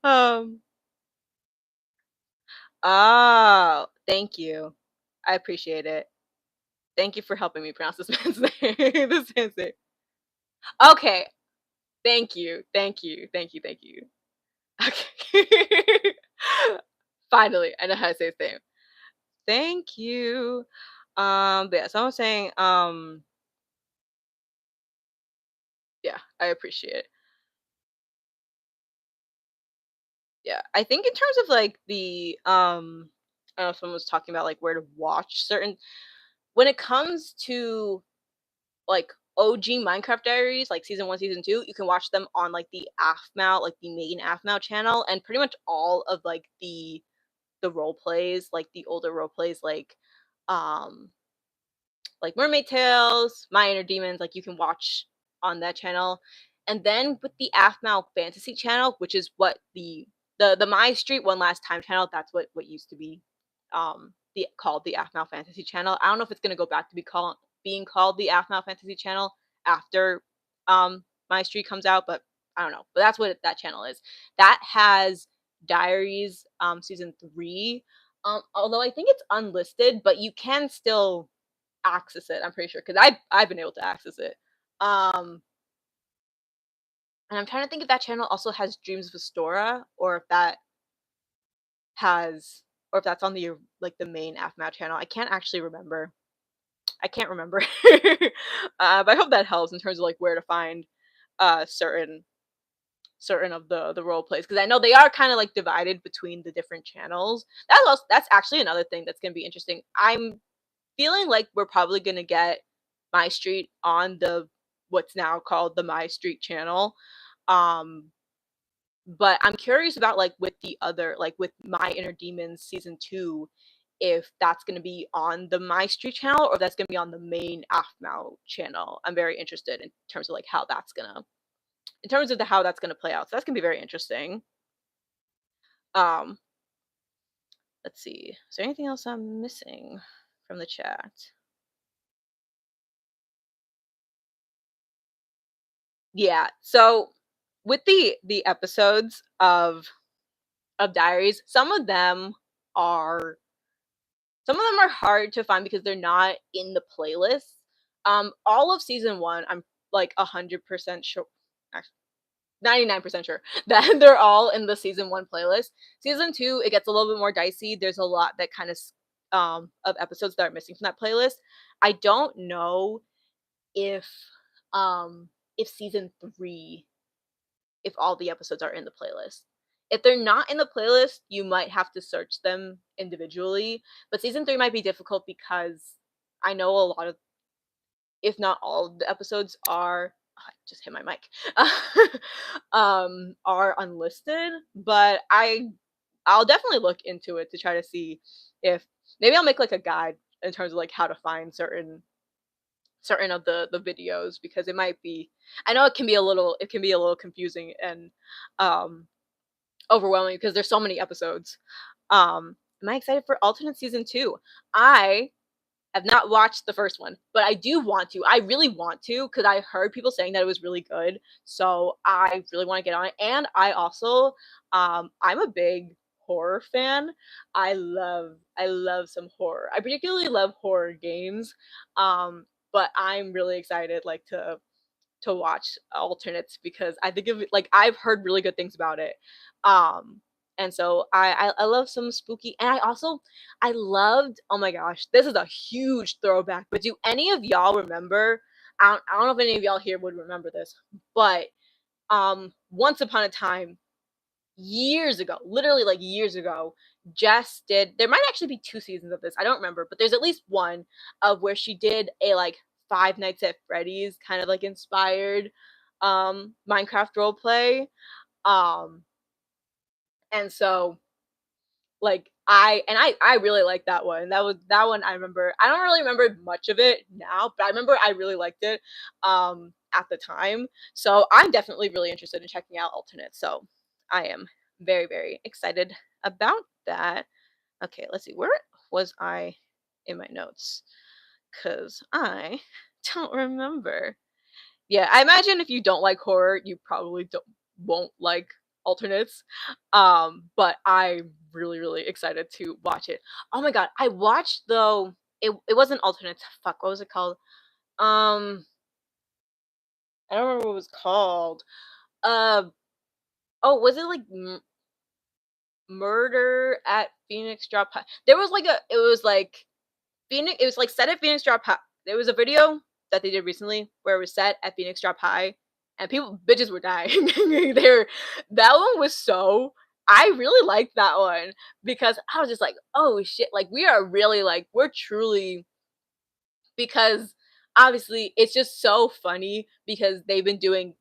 um. Oh, thank you. I appreciate it. Thank you for helping me pronounce this man's name. This man's name. Okay. Thank you. Thank you. Thank you. Thank you. Okay. Finally, I know how to say his name. Thank you. But yeah, so I was saying, yeah, I appreciate it. Yeah, I think in terms of like the, I don't know if someone was talking about like where to watch certain, when it comes to like OG Minecraft Diaries, like season one, season two, you can watch them on like the Aphmau, like the main Aphmau channel, and pretty much all of like the role plays, like the older role plays, um like Mermaid Tales, My Inner Demons, like you can watch on that channel. And then with the Aphmau Fantasy channel, which is what the My Street One Last Time channel, that's what used to be the called the Aphmau Fantasy channel. I don't know if it's gonna go back to being called the Aphmau Fantasy channel after My Street comes out, but I don't know. But that's what that channel is. That has Diaries season three. Although I think it's unlisted, but you can still access it. I'm pretty sure because I've been able to access it. Um, and I'm trying to think if that channel also has Dreams of Astora or if that has or if that's on the like the main Aphmau channel. I can't actually remember. I can't remember. But I hope that helps in terms of like where to find certain of the role plays because I know they are kind of like divided between the different channels. That's actually another thing that's gonna be interesting. I'm feeling like we're probably gonna get My Street on the what's now called the My Street channel. Um, but I'm curious about like with the other like with My Inner Demons season two, if that's gonna be on the My Street channel or if that's gonna be on the main Aphmau channel. I'm very interested in terms of like how that's gonna in terms of the how that's gonna play out. So that's gonna be very interesting. Um, let's see. Is there anything else I'm missing from the chat? Yeah. So with the episodes of Diaries, are some of them are hard to find because they're not in the playlist. All of season 1, I'm like 100% sure, actually 99% sure that they're all in the season 1 playlist. Season 2, it gets a little bit more dicey. There's a lot that kind of episodes that are missing from that playlist. I don't know if if season 3 if all the episodes are in the playlist. If they're not in the playlist, you might have to search them individually. But season 3 might be difficult because I know a lot of, if not all of the episodes are, I just hit my mic, are unlisted. But I'll definitely look into it to try to see if maybe I'll make like a guide in terms of like how to find certain of the videos because it might be I know it can be a little confusing and um overwhelming because there's so many episodes. Am I excited for alternate season 2? I have not watched the first one, but I do want to. I really want to because I heard people saying that it was really good. So I really want to get on it. And I also I'm a big horror fan. I love some horror. I particularly love horror games. But I'm really excited like to watch alternates because I think of it like I've heard really good things about it. Um and so I love some spooky and I loved, oh my gosh, this is a huge throwback, but do any of y'all remember I don't know if any of y'all here would remember this, but once upon a time years ago, literally like years ago, Jess did. There might actually be 2 seasons of this. I don't remember, but there's at least one of where she did a like Five Nights at Freddy's kind of like inspired Minecraft role play. Um and so like I really liked that one. That one I remember. I don't really remember much of it now, but I remember I really liked it at the time. So I'm definitely really interested in checking out alternates. So I am very, very excited about that. Okay, let's see. Where was I in my notes? Cause I don't remember. Yeah, I imagine if you don't like horror, you probably won't like alternates. But I'm really, really excited to watch it. Oh my god, I watched though. It wasn't alternates. Fuck, what was it called? Um, I don't remember what it was called. Uh, oh, was it like Murder at Phoenix Drop High? There was like a. It was like Phoenix. It was like set at Phoenix Drop High. There was a video that they did recently where it was set at Phoenix Drop High, and people bitches were dying. There, that one was so. I really liked that one because I was just like, oh shit! Like we are really like we're truly because obviously it's just so funny because they've been doing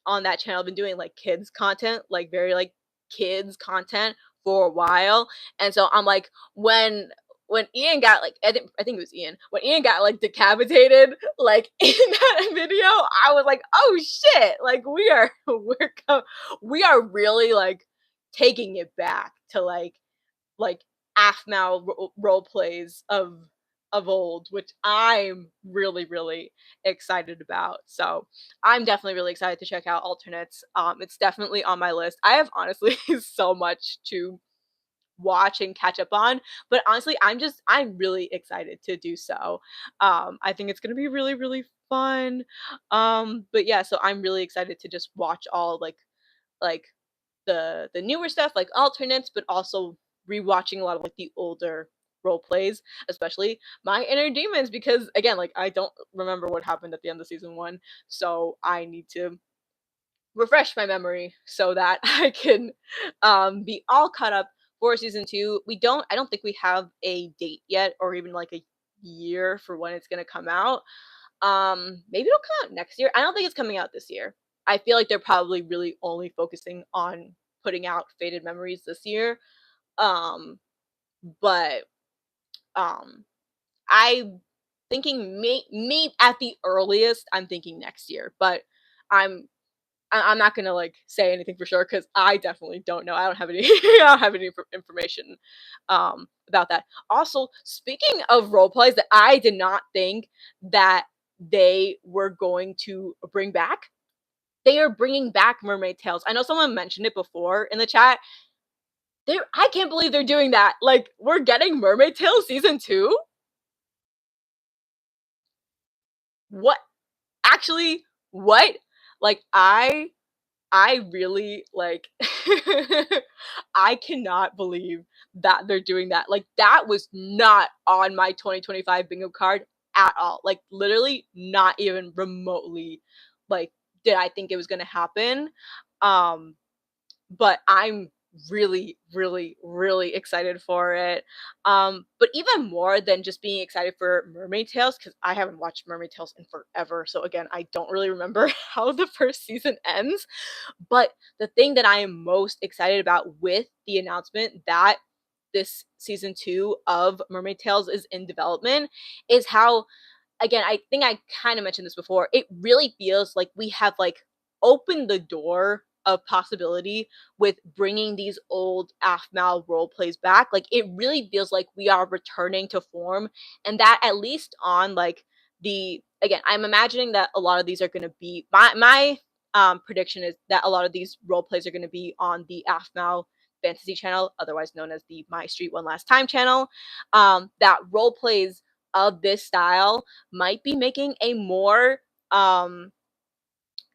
on that channel been doing like kids content, like very like kids content for a while. And so I'm like, when Ian got like I think it was Ian. When Ian got like decapitated like in that video, I was like, oh shit, like we are really like taking it back to like Aphmau role plays of old, which I'm really, really excited about. So I'm definitely really excited to check out alternates. It's definitely on my list. I have honestly so much to watch and catch up on, but honestly, I'm really excited to do so. I think it's gonna be really, really fun. But yeah, so I'm really excited to just watch all like the newer stuff like alternates, but also rewatching a lot of like the older role plays, especially my inner demons, because again, like I don't remember what happened at the end of season one, so I need to refresh my memory so that I can be all caught up for season two. I don't think we have a date yet or even like a year for when it's going to come out. Maybe it'll come out next year. I don't think it's coming out this year. I feel like they're probably really only focusing on putting out Faded Memories this year. Um, but um, I'm thinking may at the earliest. I'm thinking next year, but I'm I'm not gonna like say anything for sure because I definitely don't know. I don't have any I don't have any information about that. Also, speaking of role plays that I did not think that they were going to bring back, they are bringing back Mermaid Tales. I know someone mentioned it before in the chat. I can't believe they're doing that. Like we're getting Mermaid Tales season 2? What? Actually, what? Like I really like I cannot believe that they're doing that. Like that was not on my 2025 bingo card at all. Like literally not even remotely like did I think it was going to happen. Um but I'm really, really, really excited for it. But even more than just being excited for Mermaid Tales, because I haven't watched Mermaid Tales in forever. So again, I don't really remember how the first season ends. But the thing that I am most excited about with the announcement that this season two of Mermaid Tales is in development is how again, I think I kind of mentioned this before. It really feels like we have like opened the door of possibility with bringing these old Aphmau role plays back. Like it really feels like we are returning to form, and that at least on like the again, I'm imagining that a lot of these are going to be my prediction is that a lot of these role plays are going to be on the Aphmau Fantasy channel, otherwise known as the My Street One Last Time channel. That role plays of this style might be making a more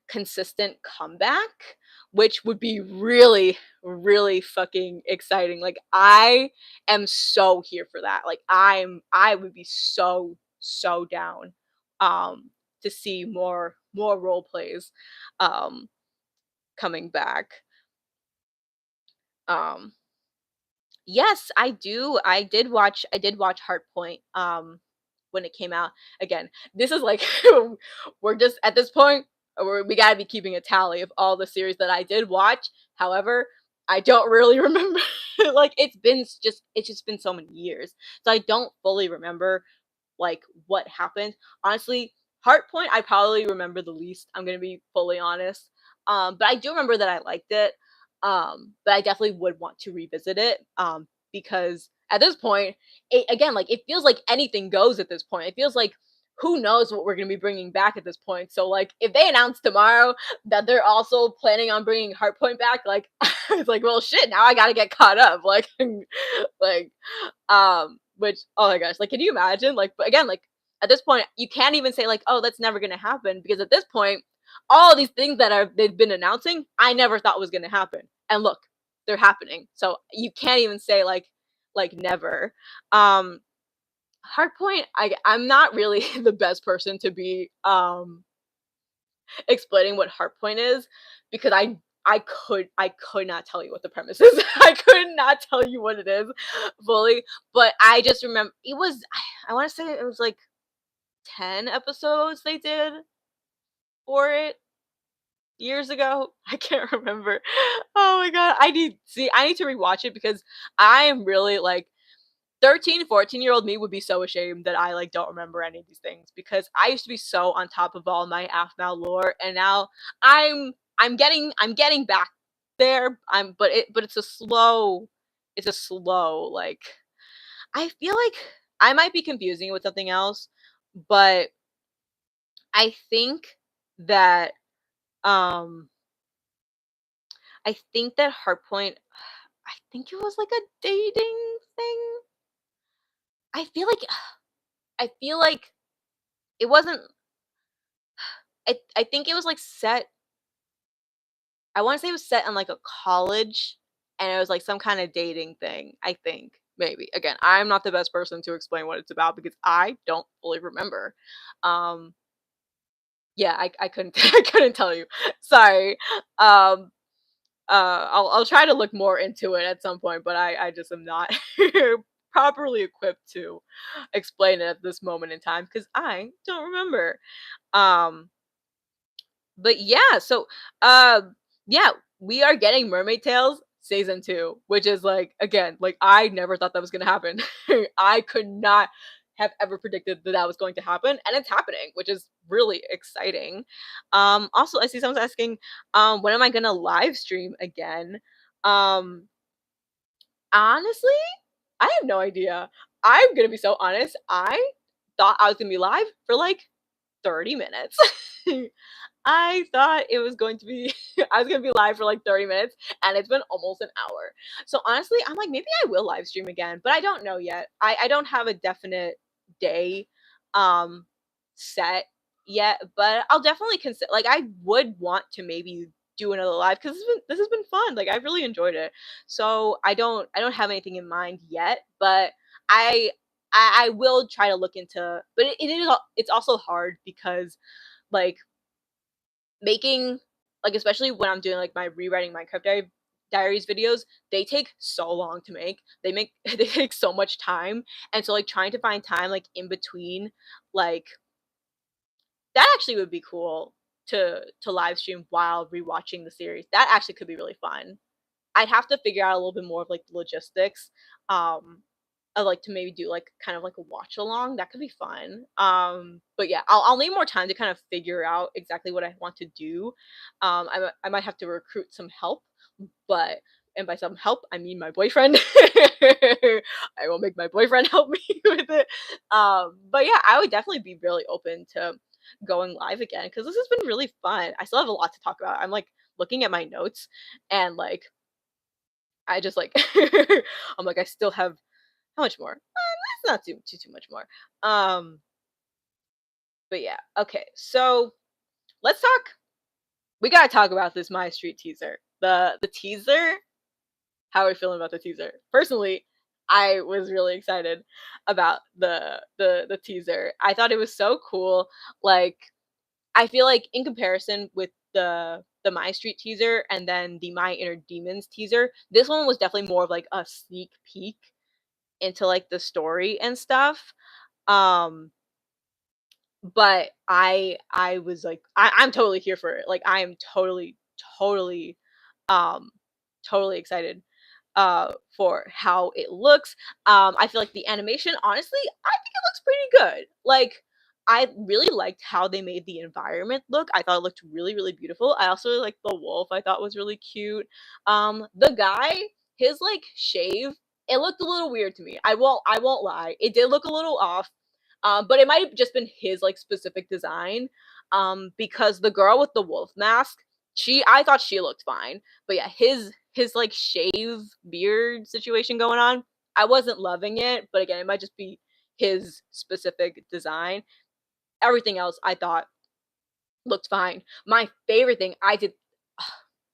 consistent comeback, which would be really, really fucking exciting. Like I am so here for that. Like I would be so, so down to see more role plays um coming back. Um, yes, I do. I did watch Heartpoint when it came out. Again, this is like we're just at this point we got to be keeping a tally of all the series that I did watch. However, I don't really remember. Like it's just been so many years. So I don't fully remember like what happened. Honestly, Heartpoint I probably remember the least. I'm gonna be fully honest. But I do remember that I liked it. But I definitely would want to revisit it. Because at this point, it, again, like it feels like anything goes at this point. It feels like who knows what we're gonna be bringing back at this point. So like if they announce tomorrow that they're also planning on bringing Heartpoint back, like it's like well shit. Now I gotta get caught up. Like like which oh my gosh, like can you imagine? Like but again, like at this point you can't even say like, oh, that's never gonna happen because at this point, all these things that are they've been announcing, I never thought was gonna happen. And look, they're happening. So you can't even say like never. Um Hardpoint, I'm not really the best person to be explaining what Hardpoint is because I could not tell you what the premise is. I could not tell you what it is fully, but I just remember it was I want to say it was like 10 episodes they did for it years ago. I can't remember. Oh my god. I need to rewatch it because I am really like 13, 14-year-old me would be so ashamed that I like don't remember any of these things because I used to be so on top of all my Aphmau lore and now I'm getting back there. But it's a slow like I feel like I might be confusing it with something else, but I think that um I think that Heartpoint I think it was like a dating thing. I feel like I feel like it wasn't I think it was like set I wanna say it was set in like a college and it was like some kind of dating thing, I think, maybe. Again, I'm not the best person to explain what it's about because I don't fully remember. Um, yeah, I couldn't I couldn't tell you. Sorry. Um, I'll try to look more into it at some point, but I just am not properly equipped to explain it at this moment in time because I don't remember. Um but yeah, so yeah, we are getting Mermaid Tales season 2, which is like again, like I never thought that was going to happen. I could not have ever predicted that that was going to happen and it's happening, which is really exciting. Also I see someone's asking when am I going to live stream again? Um honestly, I have no idea. I'm going to be so honest. I thought I was going to be live for like 30 minutes. I thought it was going to be I was gonna be live for like 30 minutes and it's been almost an hour. So honestly, I'm like, maybe I will live stream again, but I don't know yet. I don't have a definite day um set yet, but I'll definitely consider like I would want to maybe do another live because this has been fun. Like I've really enjoyed it. So I don't have anything in mind yet, but I I will try to look into but it's also hard because like making like especially when I'm doing like my rewriting diaries videos, they take so long to make. They take so much time. And so like trying to find time like in between like that actually would be cool to live stream while rewatching the series. That actually could be really fun. I'd have to figure out a little bit more of like the logistics. I'd like to maybe do like kind of like a watch along. That could be fun. But yeah, I'll need more time to kind of figure out exactly what I want to do. I might have to recruit some help, but and by some help I mean my boyfriend. I will make my boyfriend help me with it. But yeah, I would definitely be really open to going live again because this has been really fun. I still have a lot to talk about. I'm like looking at my notes and like I just like I'm like I still have how much more? That's not too much more. Um, but yeah, okay. So let's talk. We gotta talk about this My Street teaser. The teaser. How are we feeling about the teaser? Personally, I was really excited about the teaser. I thought it was so cool. Like I feel like in comparison with the My Street teaser and then the My Inner Demons teaser. This one was definitely more of like a sneak peek into like the story and stuff. Um but I was like I'm totally here for it. Like I am totally um totally excited for how it looks. I feel like the animation, honestly, I think it looks pretty good. Like I really liked how they made the environment look. I thought it looked really beautiful. I also really liked the wolf. I thought was really cute. The guy, his like shave, it looked a little weird to me. I won't lie. It did look a little off. But it might have just been his like specific design. Because the girl with the wolf mask, I thought she looked fine. But yeah, his like shave beard situation going on, I wasn't loving it. But again, it might just be his specific design. Everything else I thought looked fine. My favorite thing I did,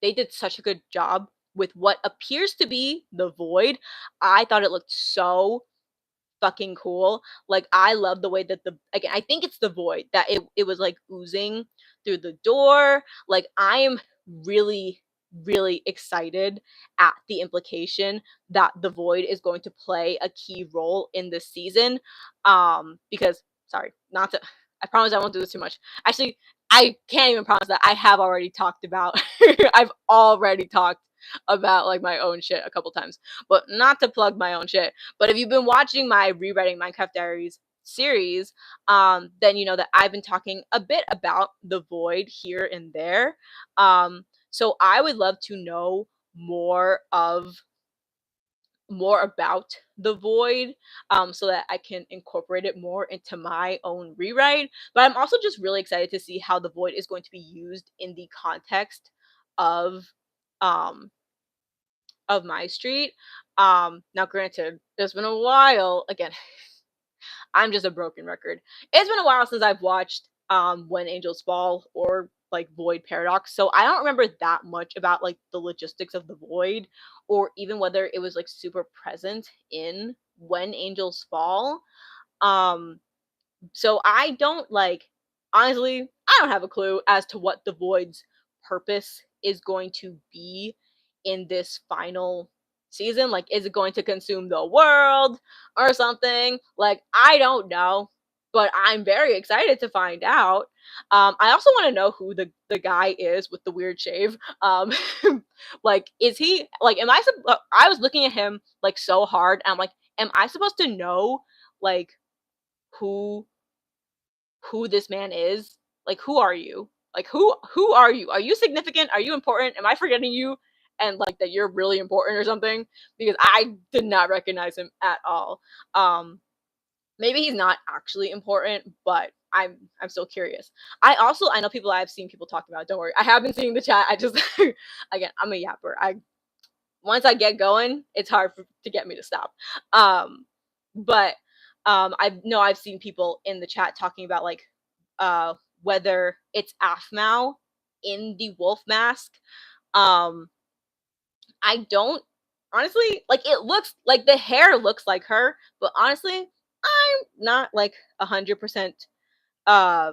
they did such a good job with what appears to be the void. I thought it looked so fucking cool. Like I love the way that the again, I think it's the void that it was like oozing through the door. Like I am really excited at the implication that the void is going to play a key role in this season. Because sorry, not to I promise I won't do this too much. Actually, I can't even promise that. I have already talked about I've already talked about like my own shit a couple times. But not to plug my own shit. But if you've been watching my Rewriting Minecraft Diaries series, then you know that I've been talking a bit about the void here and there. So I would love to know more of more about the void, so that I can incorporate it more into my own rewrite. But I'm also just really excited to see how the void is going to be used in the context of um My Street. Now granted, it's been a while. Again, I'm just a broken record. It's been a while since I've watched When Angels Fall or like Void Paradox. So I don't remember that much about like the logistics of the void or even whether it was like super present in When Angels Fall. Um so I don't like honestly, I don't have a clue as to what the void's purpose is going to be in this final season. Like, is it going to consume the world or something? Like, I don't know, but I'm very excited to find out. I also want to know who the guy is with the weird shave. Like, is he like? I was looking at him like so hard, and I'm like, am I supposed to know like who this man is? Like, who are you? Like, who are you? Are you significant? Are you important? Am I forgetting you? And like that you're really important or something? Because I did not recognize him at all. Um, Maybe he's not actually important, but I'm still curious. I know people I've seen people talking about. Don't worry, I have been seeing the chat. I just again I'm a yapper. I Once I get going, it's hard to get me to stop. Um, but I know I've seen people in the chat talking about like uh, whether it's Aphmau in the wolf mask. Um, I don't honestly like it looks like the hair looks like her, but honestly, I'm not like 100% uh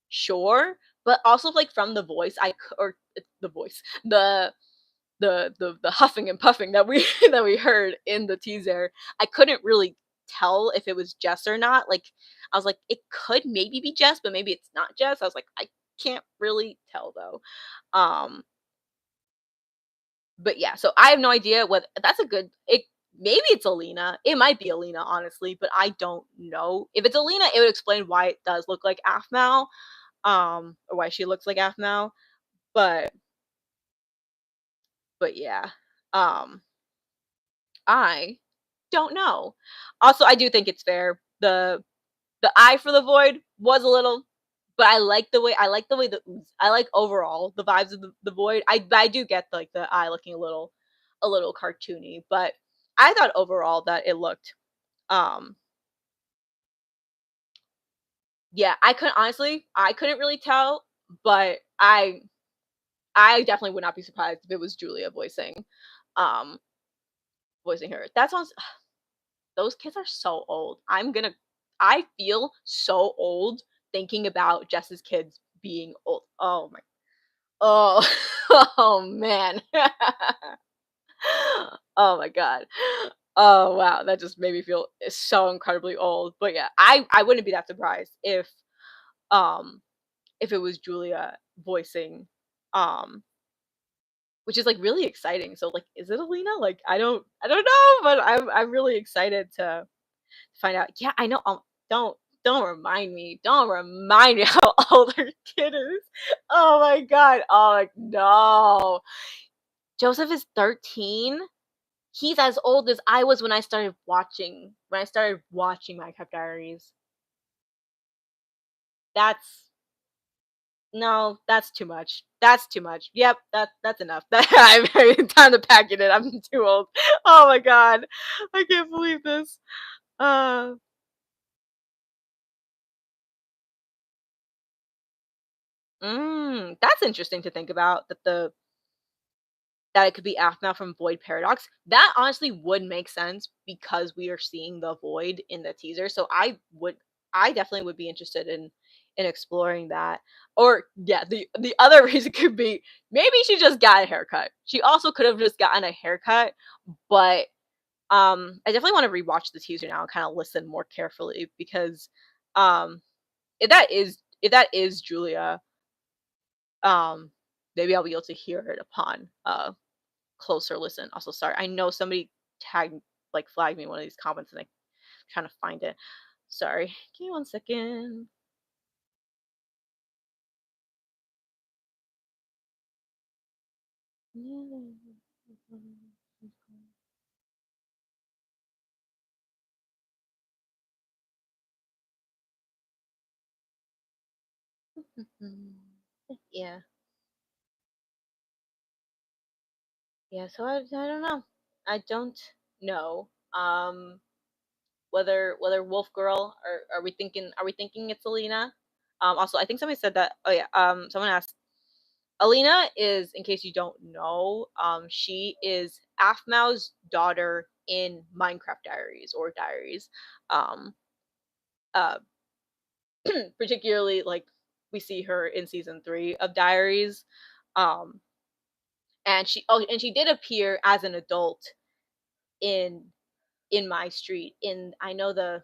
sure. But also like from the voice, or the voice, the huffing and puffing that we that we heard in the teaser, I couldn't really tell if it was Jess or not. Like I was like, it could maybe be Jess, but maybe it's not Jess. I was like, I can't really tell though. Um, but yeah, so I have no idea what that's a good it maybe it's Alina. It might be Alina, honestly, but I don't know. If it's Alina, it would explain why it does look like Aphmau, or why she looks like Aphmau. But yeah. Um I don't know. Also, I do think it's fair. The eye for the void was a little, but I like the way I like overall the vibes of the void. I do get like the eye looking a little cartoony, but I thought overall that it looked um yeah, I couldn't really tell, but I definitely would not be surprised if it was Julia um voicing her. That sounds those kids are so old. I feel so old thinking about Jess's kids being old. Oh my. Oh, oh man. Oh my god. Oh wow, that just made me feel so incredibly old. But yeah, I wouldn't be that surprised um if it was Julia voicing, um which is like really exciting. So like, is it Alina? Like, I don't know, but I'm really excited to find out. Yeah, I know. Don't don't remind me. Don't remind me how old her kid is. Oh my god. Oh like no. Joseph is 13. He's as old as I was when I started watching Minecraft Diaries. That's no, that's too much. That's too much. Yep, that's enough. I'm time to pack it in. I'm too old. Oh my god. I can't believe this. Uh that's interesting to think about that it could be Aphmau from Void Paradox. That honestly would make sense because we are seeing the void in the teaser. So I definitely would be interested in exploring that. Or yeah, the other reason could be maybe she just got a haircut. She also could have just gotten a haircut, but I definitely want to rewatch the teaser now and kind of listen more carefully because um if that is Julia, um maybe I'll be able to hear it upon closer listen. Also, sorry, I know somebody tagged like flagged me in one of these comments and I'm trying to find it. Sorry. Give me 1 second. Yeah. Yeah, so I don't know. I don't know. Whether Wolf Girl or are we thinking it's Alina? Also I think somebody said that oh yeah, someone asked Alina is, in case you don't know, she is Aphmau's daughter in Minecraft Diaries or Diaries. Um, uh, Particularly like we see her in season 3 of Diaries. Um, and she did appear as an adult in My Street. In I know the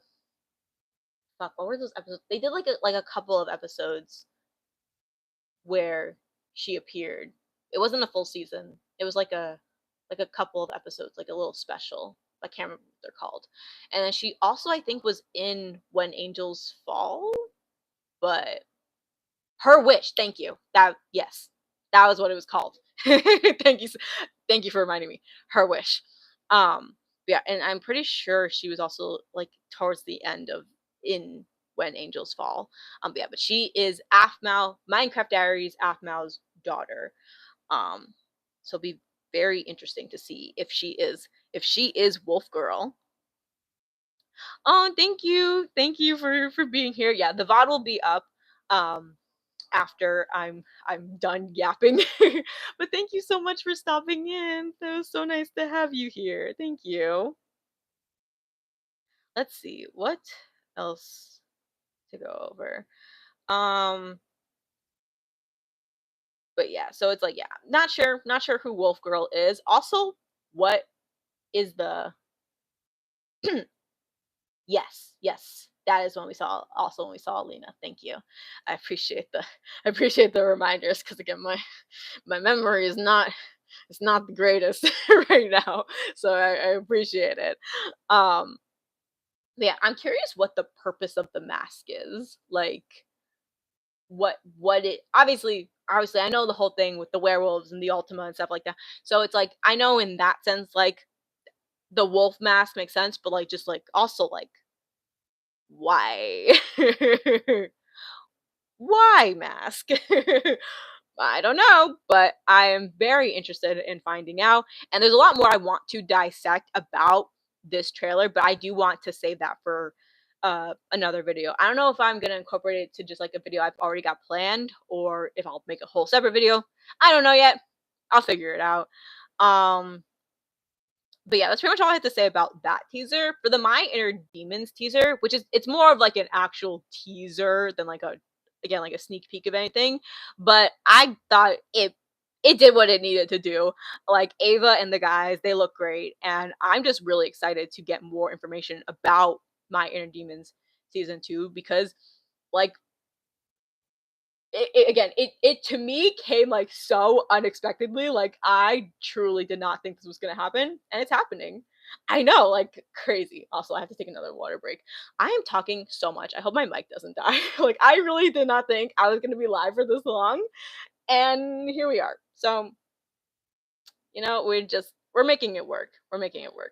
fuck what were those episodes? They did like a couple of episodes where she appeared. It wasn't a full season. It was like a couple of episodes, like a little special. I can't remember what they're called. And then she also I think was in When Angels Fall, but Her Wish. Thank you. That yes, that was what it was called. Thank you for reminding me. Her Wish. Yeah, and I'm pretty sure she was also like towards the end of in When Angels Fall. But yeah, but she is Aphmau, Minecraft Diaries, Aphmau's daughter. Um, so it'll be very interesting to see if she is Wolf Girl. Oh, thank you for being here. Yeah, the VOD will be up um after I'm done yapping. But thank you so much for stopping in. That was so nice to have you here. Thank you. Let's see what else to go over. Um, but yeah, so it's like yeah, not sure who Wolf Girl is. Also, what is the yes, yes. That is when we saw also when we saw Alina. Thank you. I appreciate the I appreciate the reminders because again my memory is not it's not the greatest right now. So I appreciate it. Um yeah, I'm curious what the purpose of the mask is. Like what it obviously I know the whole thing with the werewolves and the Ultima and stuff like that. So it's like I know in that sense like the wolf mask makes sense, but like just like also like why? Why mask? I don't know, but I am very interested in finding out. And there's a lot more I want to dissect about this trailer, but I do want to save that for another video. I don't know if I'm gonna incorporate it to just like a video I've already got planned, or if I'll make a whole separate video. I don't know yet. I'll figure it out. Um, but yeah, that's pretty much all I have to say about that teaser. For the My Inner Demons teaser, which is it's more of like an actual teaser than like a again, like a sneak peek of anything, but I thought it did what it needed to do. Like Ava and the guys, they look great, and I'm just really excited to get more information about My Inner Demons season 2 because like it to me came like so unexpectedly. Like I truly did not think this was gonna happen, and it's happening. I know, like crazy. Also, I have to take another water break. I am talking so much. I hope my mic doesn't die. Like I really did not think I was gonna be live for this long, and here we are. So we're making it work. We're making it work.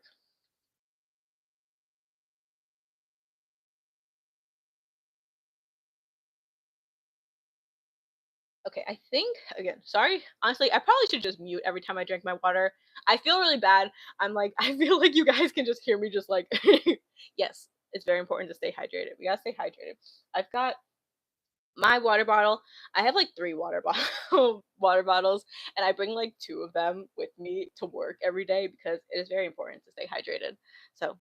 Okay, I think again, sorry. Honestly, I probably should just mute every time I drink my water. I feel really bad. I'm like, I feel like you guys can just hear me just like yes, it's very important to stay hydrated. We gotta stay hydrated. I've got my water bottle. I have like three water bottles, and I bring like two of them with me to work every day because it is very important to stay hydrated. So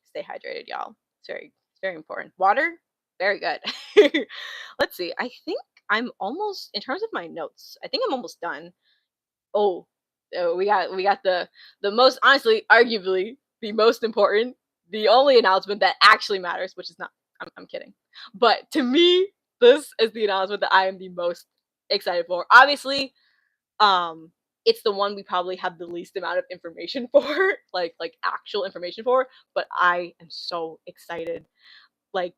stay hydrated, y'all. It's very important. Water, very good. Let's see. I think I'm almost in terms of my notes. I think I'm almost done. Oh, we got the most honestly, arguably the most important, the only announcement that actually matters, which is not. I'm kidding, but to me, this is the announcement that I am the most excited for. Obviously, it's the one we probably have the least amount of information for, like actual information for, but I am so excited. Like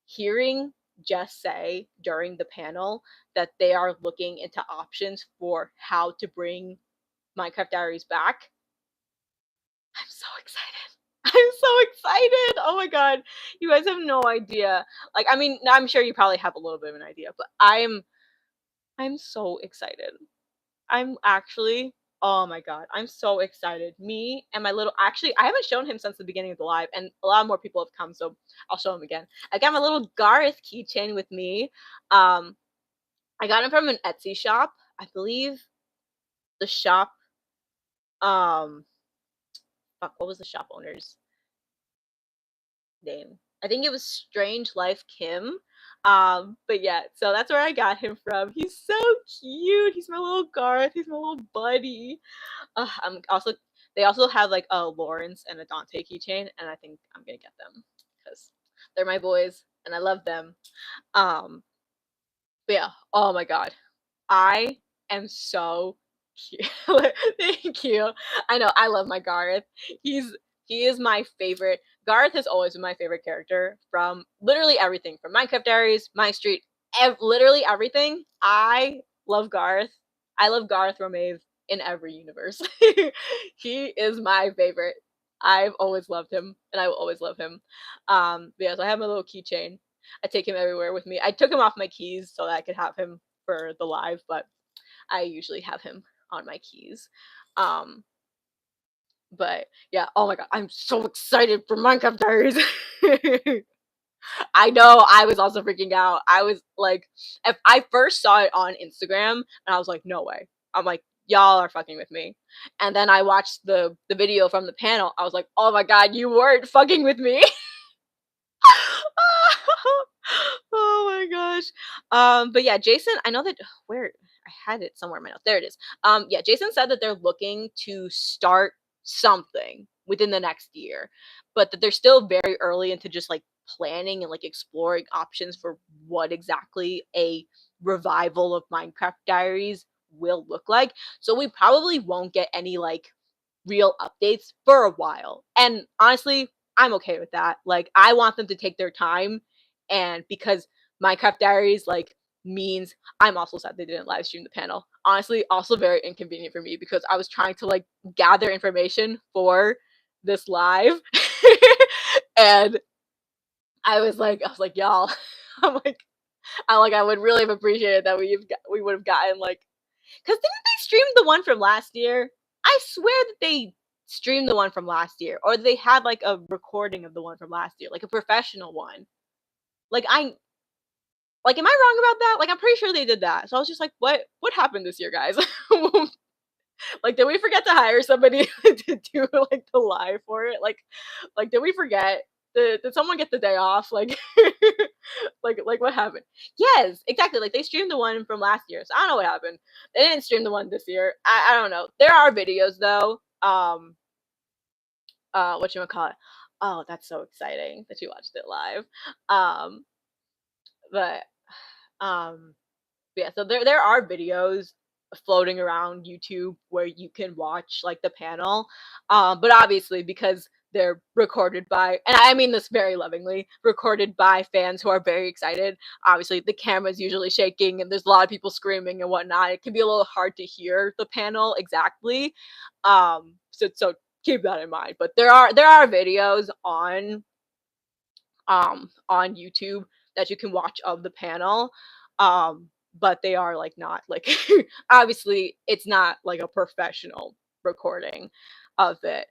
hearing Jess say during the panel that they are looking into options for how to bring Minecraft Diaries back. I'm so excited. I'm so excited. Oh my god. You guys have no idea. Like I mean, I'm sure you probably have a little bit of an idea, but I'm so excited. I'm actually oh my god, I'm so excited. Me and my little actually I haven't shown him since the beginning of the live and a lot more people have come, so I'll show him again. I got my little Gareth keychain with me. Um I got him from an Etsy shop. I believe the shop um fuck, what was the shop owner's name? I think it was Strange Life Kim. But yeah, so that's where I got him from. He's so cute. He's my little Garth. He's my little buddy. I'm also they also have like a Lawrence and a Dante keychain, and I think I'm gonna get them because they're my boys and I love them. Um, but yeah, oh my god, I am so cute. Thank you. I know I love my Gareth. He's he is my favorite. Gareth has always been my favorite character from literally everything from Minecraft Diaries, My Street, literally everything. I love Gareth. I love Gareth Romave in every universe. He is my favorite. I've always loved him, and I will always love him. But yeah, so I have my little keychain. I take him everywhere with me. I took him off my keys so that I could have him for the live, but I usually have him on my keys. Um, but yeah, oh my god, I'm so excited for Minecraft Diaries. I know I was also freaking out. I was like, if I first saw it on Instagram, and I was like, no way. I'm like, y'all are fucking with me. And then I watched the video from the panel. I was like, oh my god, you weren't fucking with me. Oh my gosh. But yeah, Jason, I know that where I had it somewhere in my notes. There it is. Yeah, Jason said that they're looking to start something within the next year, but that they're still very early into just like planning and like exploring options for what exactly a revival of Minecraft Diaries will look like. So we probably won't get any like real updates for a while. And honestly, I'm okay with that. Like I want them to take their time and because Minecraft Diaries like means I'm also sad they didn't live stream the panel. Honestly, also very inconvenient for me because I was trying to like gather information for this live and I was like y'all I'm like I would really have appreciated that we would have gotten like because didn't they stream the one from last year? I swear that they streamed the one from last year, or they had like a recording of the one from last year, like a professional one. Like am I wrong about that? Like I'm pretty sure they did that. So I was just like, what happened this year, guys? Like, did we forget to hire somebody to do like the live for it? Like did we forget? Did someone get the day off? Like, like what happened? Yes, exactly. Like they streamed the one from last year, so I don't know what happened. They didn't stream the one this year. I don't know. There are videos though. What you call it? Oh, that's so exciting that you watched it live. Um, but um, yeah, so there are videos floating around YouTube where you can watch like the panel. But obviously because they're recorded by, and I mean this very lovingly, recorded by fans who are very excited. Obviously the camera's usually shaking and there's a lot of people screaming and whatnot. It can be a little hard to hear the panel exactly. So keep that in mind. But there are videos on YouTube that you can watch of the panel. But they are like not like obviously it's not like a professional recording of it.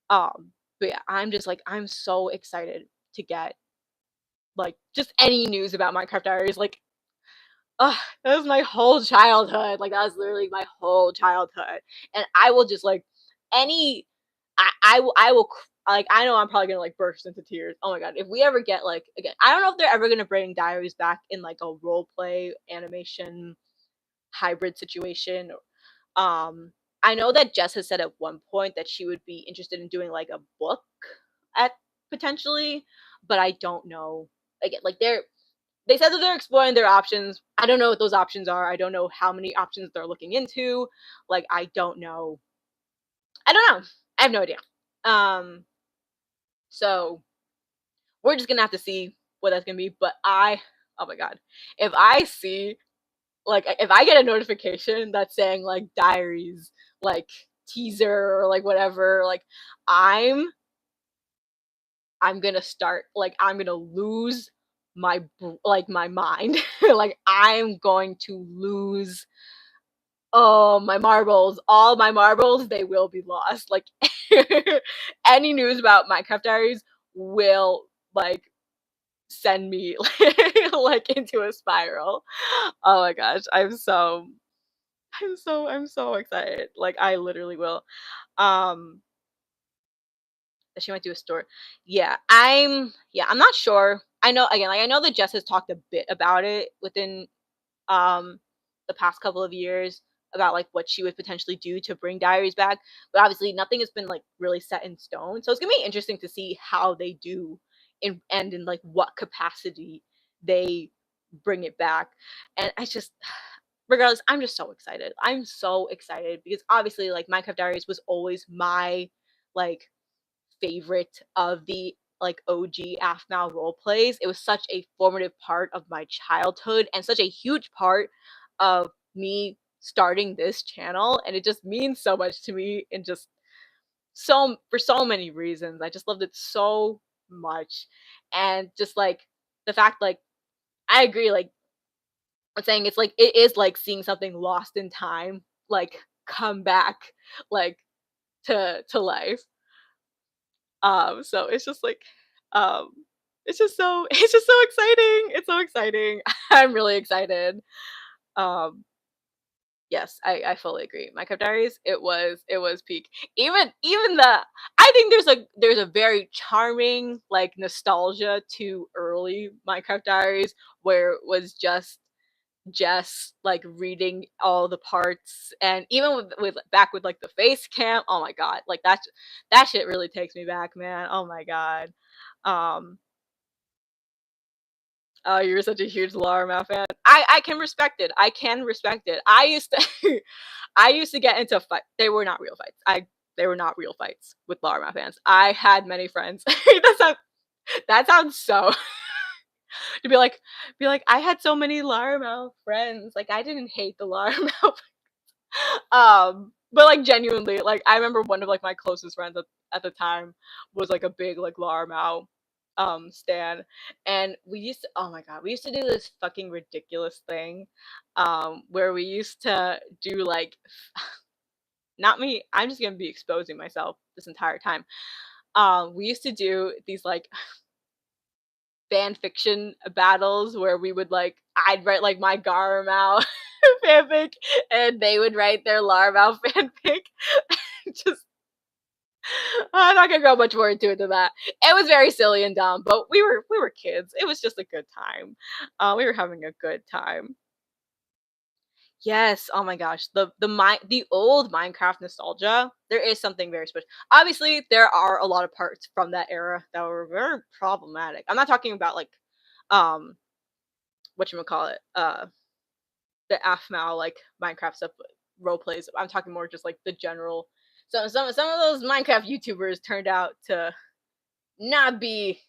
But yeah, I'm just like I'm so excited to get like just any news about Minecraft Diaries. Like, that was my whole childhood. Like that was literally my whole childhood. And I will just like any I will like I know I'm probably gonna like burst into tears. Oh my god, if we ever get like again, I don't know if they're ever gonna bring Diaries back in like a role play animation hybrid situation. I know that Jess has said at one point that she would be interested in doing like a book at potentially, but I don't know. Again, like they said that they're exploring their options. I don't know what those options are. I don't know how many options they're looking into. Like I don't know. I don't know. I have no idea. Um so we're just gonna have to see what that's gonna be. But oh my god, if I see like if I get a notification that's saying like Diaries, like teaser or like whatever, like I'm I'm gonna start like I'm gonna lose like my mind. Like I'm going to lose my marbles, all my marbles, they will be lost. Like any news about Minecraft Diaries will like send me like into a spiral. Oh my gosh, I'm so excited. Like I literally will. Um that she might do a store. Yeah, I'm not sure. I know again, like I know that Jess has talked a bit about it within um the past couple of years about like what she would potentially do to bring Diaries back, but obviously nothing has been like really set in stone. So it's gonna be interesting to see how they do in like what capacity they bring it back. And I just regardless, I'm just so excited. I'm so excited because obviously like Minecraft Diaries was always my like favorite of the like OG Aphmau role plays. It was such a formative part of my childhood and such a huge part of me starting this channel. And it just means so much to me and just so for so many reasons. I just loved it so much. And just like the fact like I agree, like I'm saying it's like it is like seeing something lost in time, like come back like to life. So it's just like, um, it's just so exciting. It's so exciting. I'm really excited. Um, yes, I fully agree. Minecraft Diaries, it was peak. Even the I think there's a very charming like nostalgia to early Minecraft Diaries where it was just like reading all the parts and even with back with like the face cam, oh my god, like that shit really takes me back, man. Oh my god. um oh, you're such a huge Laura fan. I can respect it. I can respect it. I used to I used to get into fight. They were not real fights. They were not real fights with Laura fans. I had many friends. That sounds so to be like I had so many Larimel friends. Like I didn't hate the Larimel. But like genuinely, like I remember one of like my closest friends at the time was like a big like Larimel stan, and we used to oh my god, we used to do this fucking ridiculous thing where we used to do like not me, I'm just gonna be exposing myself this entire time. We used to do these like fan fiction battles where we would like I'd write like my Garamau fanfic and they would write their Laravel fanfic. Just I'm not gonna go much more into it than that. It was very silly and dumb, but we were kids. It was just a good time. We were having a good time. Yes, oh my gosh, the old Minecraft nostalgia, there is something very special. Obviously, there are a lot of parts from that era that were very problematic. I'm not talking about like, um, whatchamacallit, the Aphmau, like, Minecraft stuff, role plays. I'm talking more just like the general. Some of those Minecraft YouTubers turned out to not be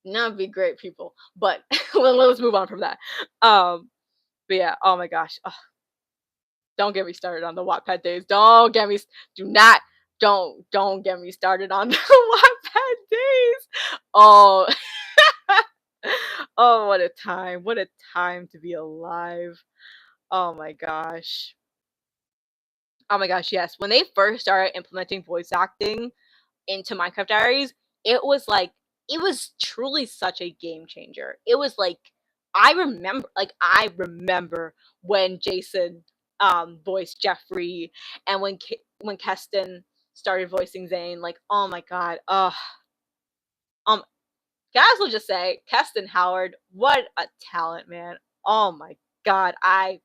not be great people, but let's move on from that. Um, but yeah, oh my gosh, don't get me started on the Wattpad days. Don't get me do not don't get me started on the Wattpad days. Oh, oh, what a time. What a time to be alive. Oh my gosh. Oh my gosh, yes. When they first started implementing voice acting into Minecraft Diaries, it was like it was truly such a game changer. It was like I remember when Jason voiced Jeffrey and when Keston started voicing Zane, like oh my god. Um can I also just say Keston Howard, what a talent, man. Oh my god. I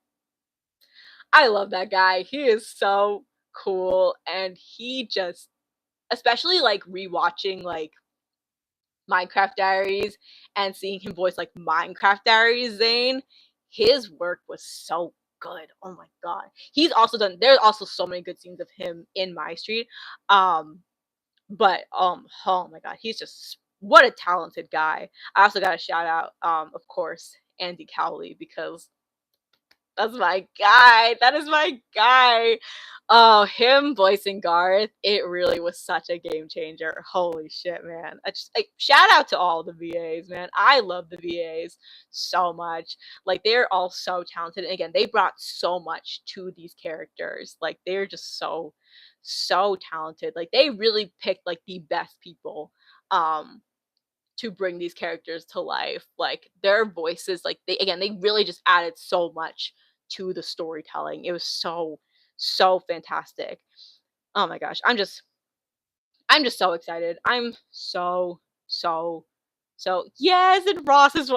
love that guy. He is so cool and he just especially like rewatching like Minecraft Diaries and seeing him voice like Minecraft Diaries Zane, his work was so good. Oh my god. He's also done there's also so many good scenes of him in My Street. Um but oh my god, he's just what a talented guy. I also got to shout out of course Andy Cowley because that's my guy. That is my guy. Oh, him voicing Garth, it really was such a game changer. Holy shit, man. I just like shout out to all the VAs, man. I love the VAs so much. Like they're all so talented. And again, they brought so much to these characters. Like they're just so talented. Like they really picked like the best people. To bring these characters to life. Like their voices, like they really just added so much to the storytelling. It was so fantastic. Oh my gosh, I'm just so excited. I'm so yes, and Ross is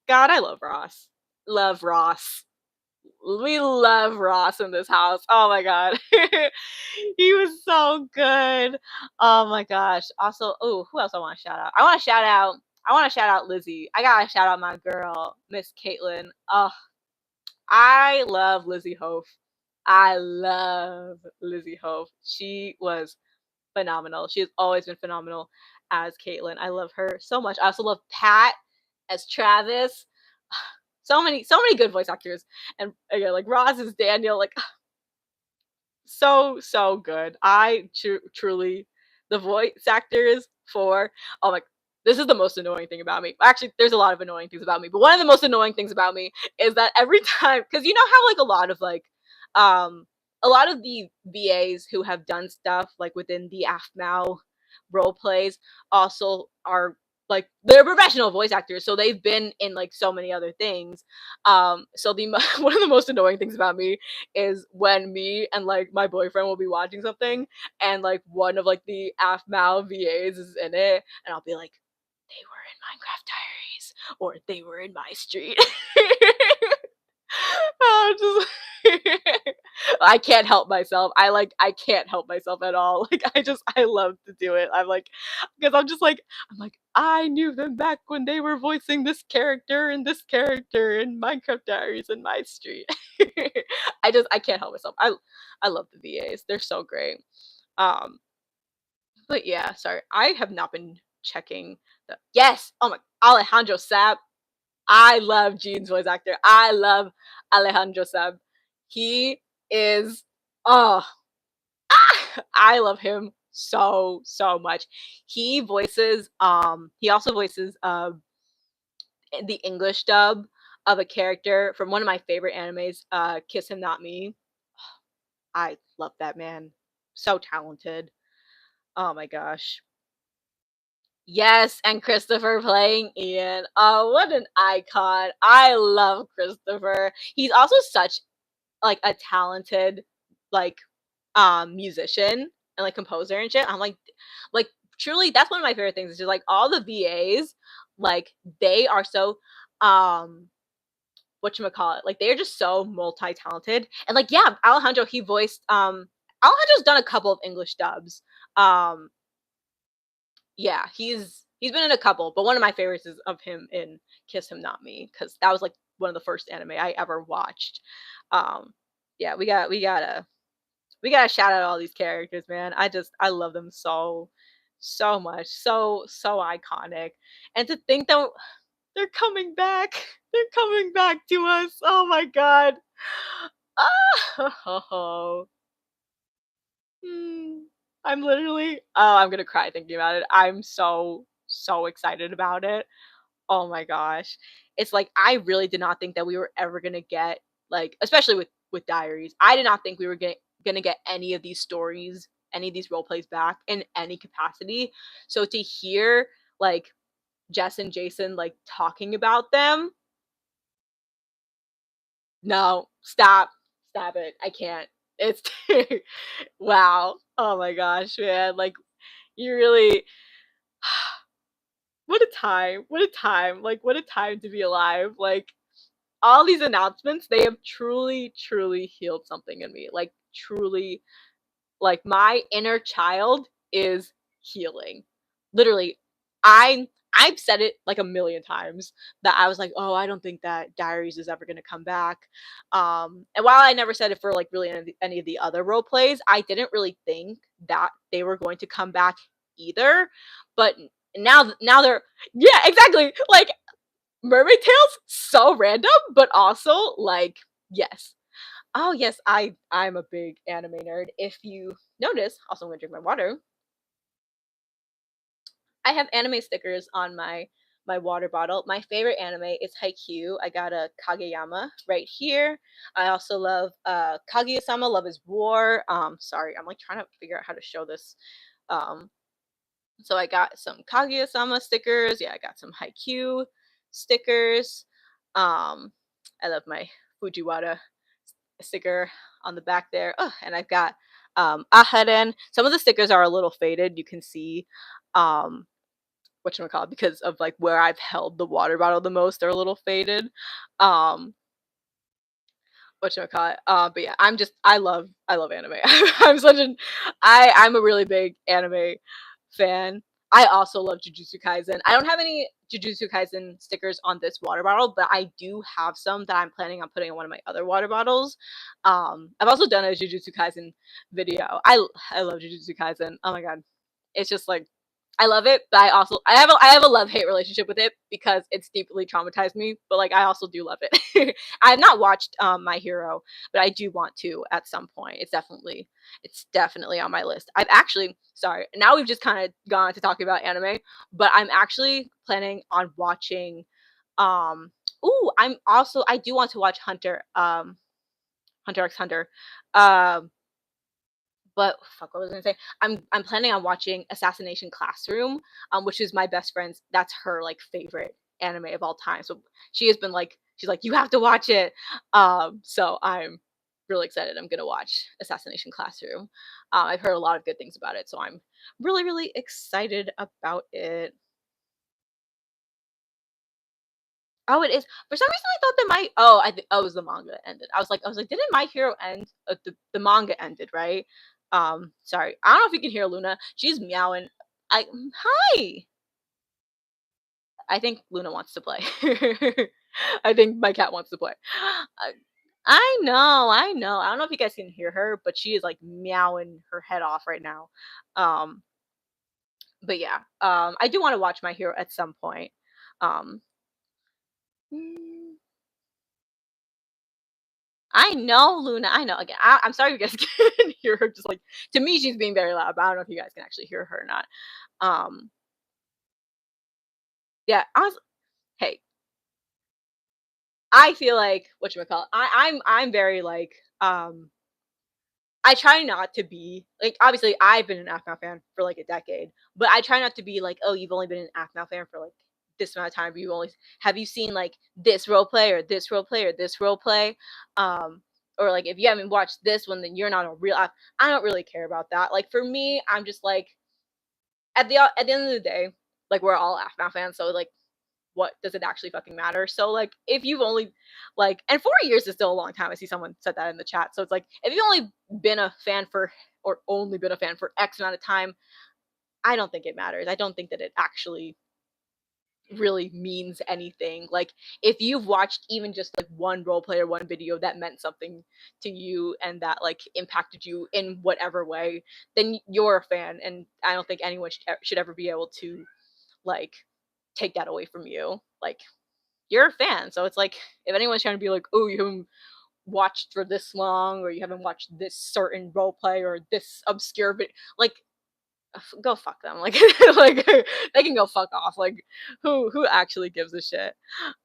God, I love Ross. Love Ross. We love Ross in this house. Oh my god. He was so good. Oh my gosh. Also, oh, who else I want to shout out? I want to shout out Lizzie. I gotta shout out my girl, Miss Caitlin. Oh, I love Lizzie Hof. I love Lizzie Hof. She was phenomenal. She has always been phenomenal as Caitlin. I love her so much. I also love Pat as Travis. So many good voice actors. And again, like Roz is Daniel, like so good. Truly the voice actors for oh my this is the most annoying thing about me. Actually, there's a lot of annoying things about me, but one of the most annoying things about me is that every time because you know how like um a lot of the VAs who have done stuff like within the Aphmau role plays also are like they're professional voice actors, so they've been in like so many other things. So the one of the most annoying things about me is when me and like my boyfriend will be watching something and like one of like the Aphmau VAs is in it, and I'll be like, they were in Minecraft Diaries or they were in My Street. I'm just I can't help myself. I can't help myself at all. Like I love to do it. I'm like because I'm like I knew them back when they were voicing this character and this character in Minecraft Diaries and My Street. I can't help myself. I love the VAs. They're so great. Um but yeah, sorry. I have not been checking the yes. Oh my Alejandro Sab. I love Gene's voice actor. I love Alejandro Sab. He is oh I love him so much. He also voices the English dub of a character from one of my favorite animes, Kiss Him Not Me. I love that man. So talented. Oh my gosh. Yes, and Christopher playing Ian. Oh, what an icon. I love Christopher. He's also such like a talented like musician and like composer and shit. I'm like truly, that's one of my favorite things. Is just like all the VAs, like they are so whatchamacallit, like they're just so multi-talented. And like yeah, Alejandro, he voiced Alejandro's done a couple of English dubs. Um yeah, he's been in a couple, but one of my favorites is of him in Kiss Him Not Me, because that was like one of the first anime I ever watched. Um yeah, we gotta shout out all these characters, man. I love them so much. So iconic. And to think that they're coming back. They're coming back to us. Oh my god. Oh, mm, I'm literally I'm gonna cry thinking about it. I'm so excited about it. Oh my gosh. It's like I really did not think that we were ever gonna get, like, especially with Diaries. I did not think we were gonna get any of these stories, any of these role plays back in any capacity. So to hear like Jess and Jason like talking about them, no, stop. Stop it. I can't. It's wow. Oh my gosh, man. Like you really what a time. What a time. Like what a time to be alive. Like all these announcements, they have truly healed something in me. Like truly, like my inner child is healing. Literally, I I've said it like a million times that I was like, "Oh, I don't think that Diaries is ever going to come back." And while I never said it for like really any of the other role plays, I didn't really think that they were going to come back either. But now they're yeah, exactly. Like Mermaid Tales, so random, but also like yes. Oh yes, I'm a big anime nerd. If you notice, also I'm gonna drink my water. I have anime stickers on my water bottle. My favorite anime is Haikyuu. I got a Kageyama right here. I also love Kaguya-sama Love is War. Sorry, I'm like trying to figure out how to show this. Um so I got some Kaguya-sama stickers. Yeah, I got some Haikyuu stickers. I love my Fujiwara sticker on the back there. Oh, and I've got Aharen. Some of the stickers are a little faded. You can see um whatchamacallit, because of like where I've held the water bottle the most, they're a little faded. Um whatchamacallit. But yeah, I love anime. I'm such an I'm a really big anime fan. I also love Jujutsu Kaisen. I don't have any Jujutsu Kaisen stickers on this water bottle, but I do have some that I'm planning on putting in one of my other water bottles. I've also done a Jujutsu Kaisen video. I love Jujutsu Kaisen. Oh my god, it's just like I love it, but I have a love hate relationship with it because it's deeply traumatized me. But like I also do love it. I have not watched My Hero, but I do want to at some point. It's definitely on my list. I've actually sorry, now we've just kind of gone to talking about anime, but I'm actually planning on watching ooh, I do want to watch Hunter x Hunter. Um but fuck, what was I gonna say? I'm planning on watching Assassination Classroom, which is my best friend's. That's her like favorite anime of all time. So she has been like, she's like, you have to watch it. So I'm really excited. I'm gonna watch Assassination Classroom. I've heard a lot of good things about it, so I'm really excited about it. Oh, it is. For some reason, I thought that my oh, it was the manga that ended. I was like, didn't My Hero end? The manga ended, right? Sorry, I don't know if you can hear Luna. She's meowing. Hi. I think Luna wants to play. I think my cat wants to play. I, I know, I know. I don't know if you guys can hear her, but she is like meowing her head off right now. Um, but yeah, I do want to watch My Hero at some point. Um, mm, I know, Luna. I know. Again, I'm sorry if you guys can hear her. Just like to me, she's being very loud, but I don't know if you guys can actually hear her or not. Um, yeah. Hey, I feel like what you call. I'm very like I try not to be like obviously I've been an Aphmau fan for like a decade, but I try not to be like, oh, you've only been an Aphmau fan for like this amount of time. Have you seen like this role play or this role play or this role play? Um, or like if you haven't watched this one, then you're not a real I don't really care about that. Like for me, I'm just like at the end of the day, like we're all Aphmau fans, so like what does it actually fucking matter? So like if you've only like and 4 years is still a long time. I see someone said that in the chat. So it's like if you've only been a fan for or only been a fan for X amount of time, I don't think it matters. I don't think that it actually really means anything. Like if you've watched even just like one role play or one video that meant something to you and that like impacted you in whatever way, then you're a fan, and I don't think anyone should ever be able to like take that away from you. Like you're a fan, so it's like if anyone's trying to be like, oh, you haven't watched for this long or you haven't watched this certain role play or this obscure video, like go fuck them. Like like they can go fuck off. Like who actually gives a shit?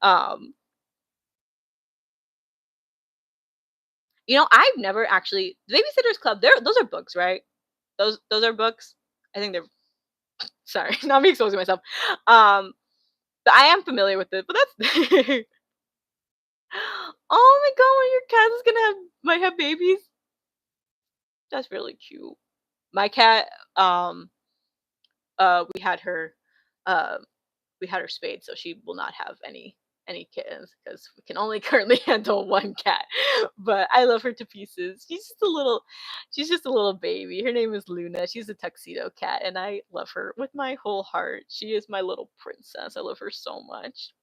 Um I've never actually Babysitter's Club, those are books, right? Those are books. I think they're sorry, not me exposing myself. Um but I am familiar with it, but that's oh my god, when your cat is gonna have might have babies. That's really cute. My cat, we had her, uh, we had her spayed, so she will not have any kittens because we can only currently handle one cat. But I love her to pieces. She's just a little baby. Her name is Luna. She's a tuxedo cat, and I love her with my whole heart. She is my little princess. I love her so much.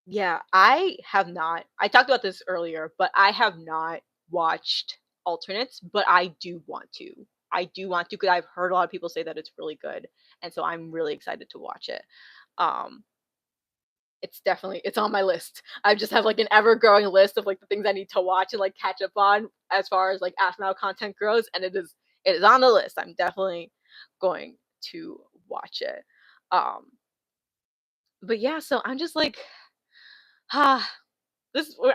Yeah, I have not. I talked about this earlier, but I have not watched alternates, but I do want to. I do want to because I've heard a lot of people say that it's really good, and so I'm really excited to watch it. Um, it's on my list. I just have like an ever growing list of like the things I need to watch and like catch up on as far as like Aphmau content grows, and it is on the list. I'm definitely going to watch it. Um, but yeah, so I'm just like, ah,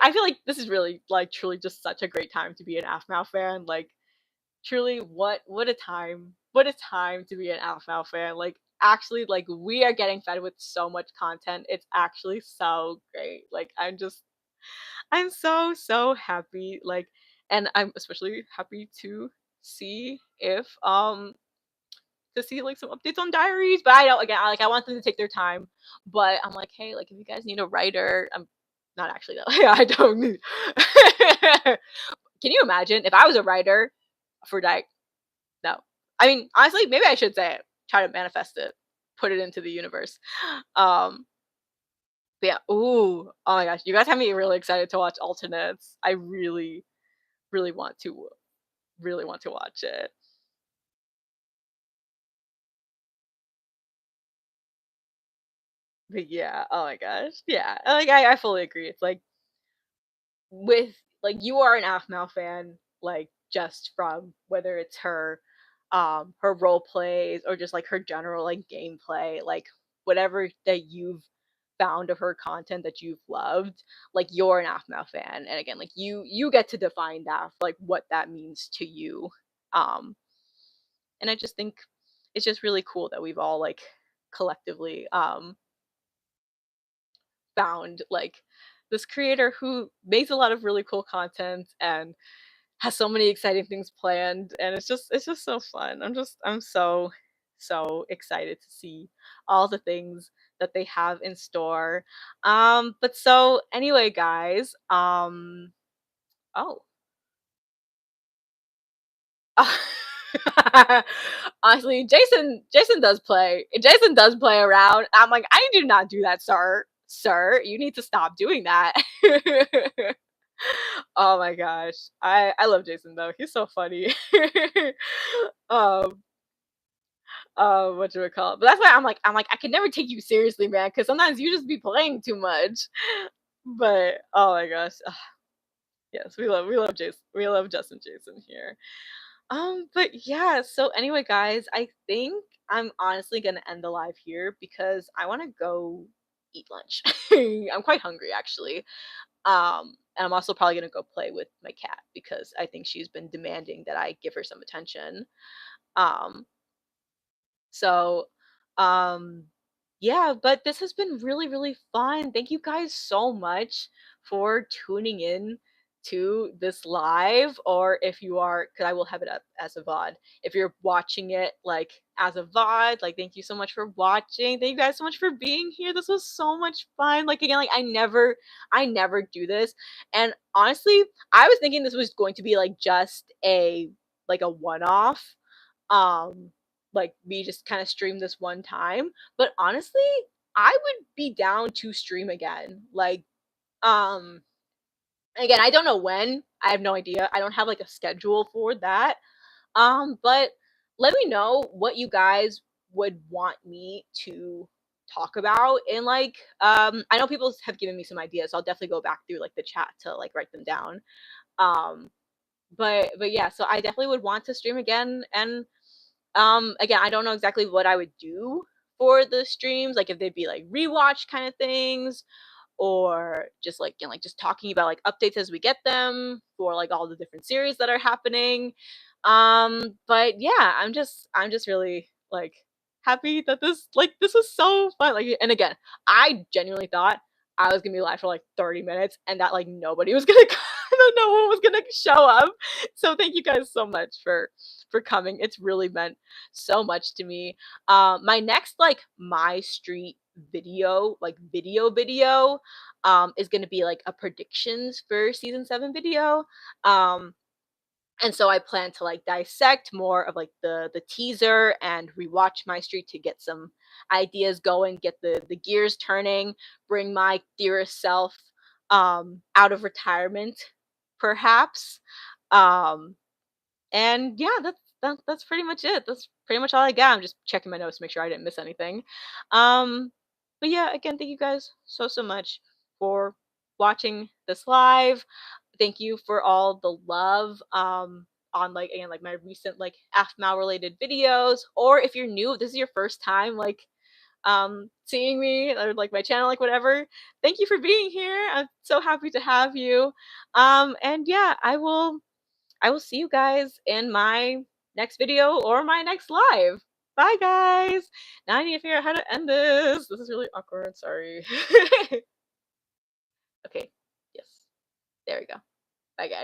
I feel like this is really like truly just such a great time to be an Aphmau fan. Like truly, what a time. What a time to be an Aphmau fan. Like actually like we are getting fed with so much content. It's actually so great. Like I'm so happy. Like and I'm especially happy see if to see like some updates on diaries. But I know again, I want them to take their time. But I'm like, hey, like if you guys need a writer, I'm not actually though. Yeah, I don't need. Can you imagine if I was a writer for like no? I mean, honestly, maybe I should say it. Try to manifest it, put it into the universe. Um, but yeah, ooh, oh my gosh, you guys have me really excited to watch alternates. I really want to watch it. But yeah, oh my gosh, yeah, like I fully agree. It's like with like you are an Aphmau fan, like just from whether it's her role plays or just like her general like gameplay, like whatever that you've found of her content that you've loved, like you're an Aphmau fan. And again, like you get to define that, like what that means to you. Um and I just think it's just really cool that we've all like collectively found like this creator who makes a lot of really cool content and has so many exciting things planned, and it's just so fun. I'm so excited to see all the things that they have in store. But so anyway guys, oh honestly, Jason does play around. I'm like, I do not do that, sir, you need to stop doing that. Oh my gosh. I love Jason though. He's so funny. um what do we call it? But that's why I'm like I can never take you seriously, man, because sometimes you just be playing too much. But oh my gosh. Yes, we love Jason. We love Justin Jason here. But yeah, so anyway, guys, I think I'm honestly gonna end the live here because I wanna go eat lunch. I'm quite hungry actually. And I'm also probably gonna go play with my cat because I think she's been demanding that I give her some attention. Um, so, um, Yeah, but this has been really, really fun. Thank you guys so much for tuning in to this live, or if you are, because I will have it up as a VOD. If you're watching it like as a VOD, like thank you so much for watching. Thank you guys so much for being here. This was so much fun. Like again, like I never do this. And honestly, I was thinking this was going to be like just a like a one-off. Um like we just kind of stream this one time, but honestly, I would be down to stream again. Like, um, again, I don't know when. I have no idea. I don't have like a schedule for that. But let me know what you guys would want me to talk about. And like, I know people have given me some ideas, so I'll definitely go back through like the chat to like write them down. Um, but yeah, so I definitely would want to stream again. And again, I don't know exactly what I would do for the streams, like if they'd be like rewatch kind of things, or just like you know, like just talking about like updates as we get them for like all the different series that are happening. But yeah, I'm just really like happy that this was so fun. Like, and again, I genuinely thought I was gonna be live for like 30 minutes and that like nobody was gonna that no one was gonna show up. So thank you guys so much for coming. It's really meant so much to me. My next like my street video, like video, is gonna be like a predictions for season 7 video. Um, and so I plan to like dissect more of like the teaser and rewatch my street to get some ideas going, get the gears turning, bring my theorist self out of retirement, perhaps. Um, and yeah, that's pretty much it. That's pretty much all I got. I'm just checking my notes to make sure I didn't miss anything. Um, but yeah, again, thank you guys so much for watching this live. Thank you for all the love on like again like my recent like Aphmau related videos. Or if you're new, if this is your first time like seeing me or like my channel, like whatever. Thank you for being here. I'm so happy to have you. And yeah, I will see you guys in my next video or my next live. Bye, guys. Now I need to figure out how to end this. This is really awkward. Sorry. Okay. Yes. There we go. Bye, guys.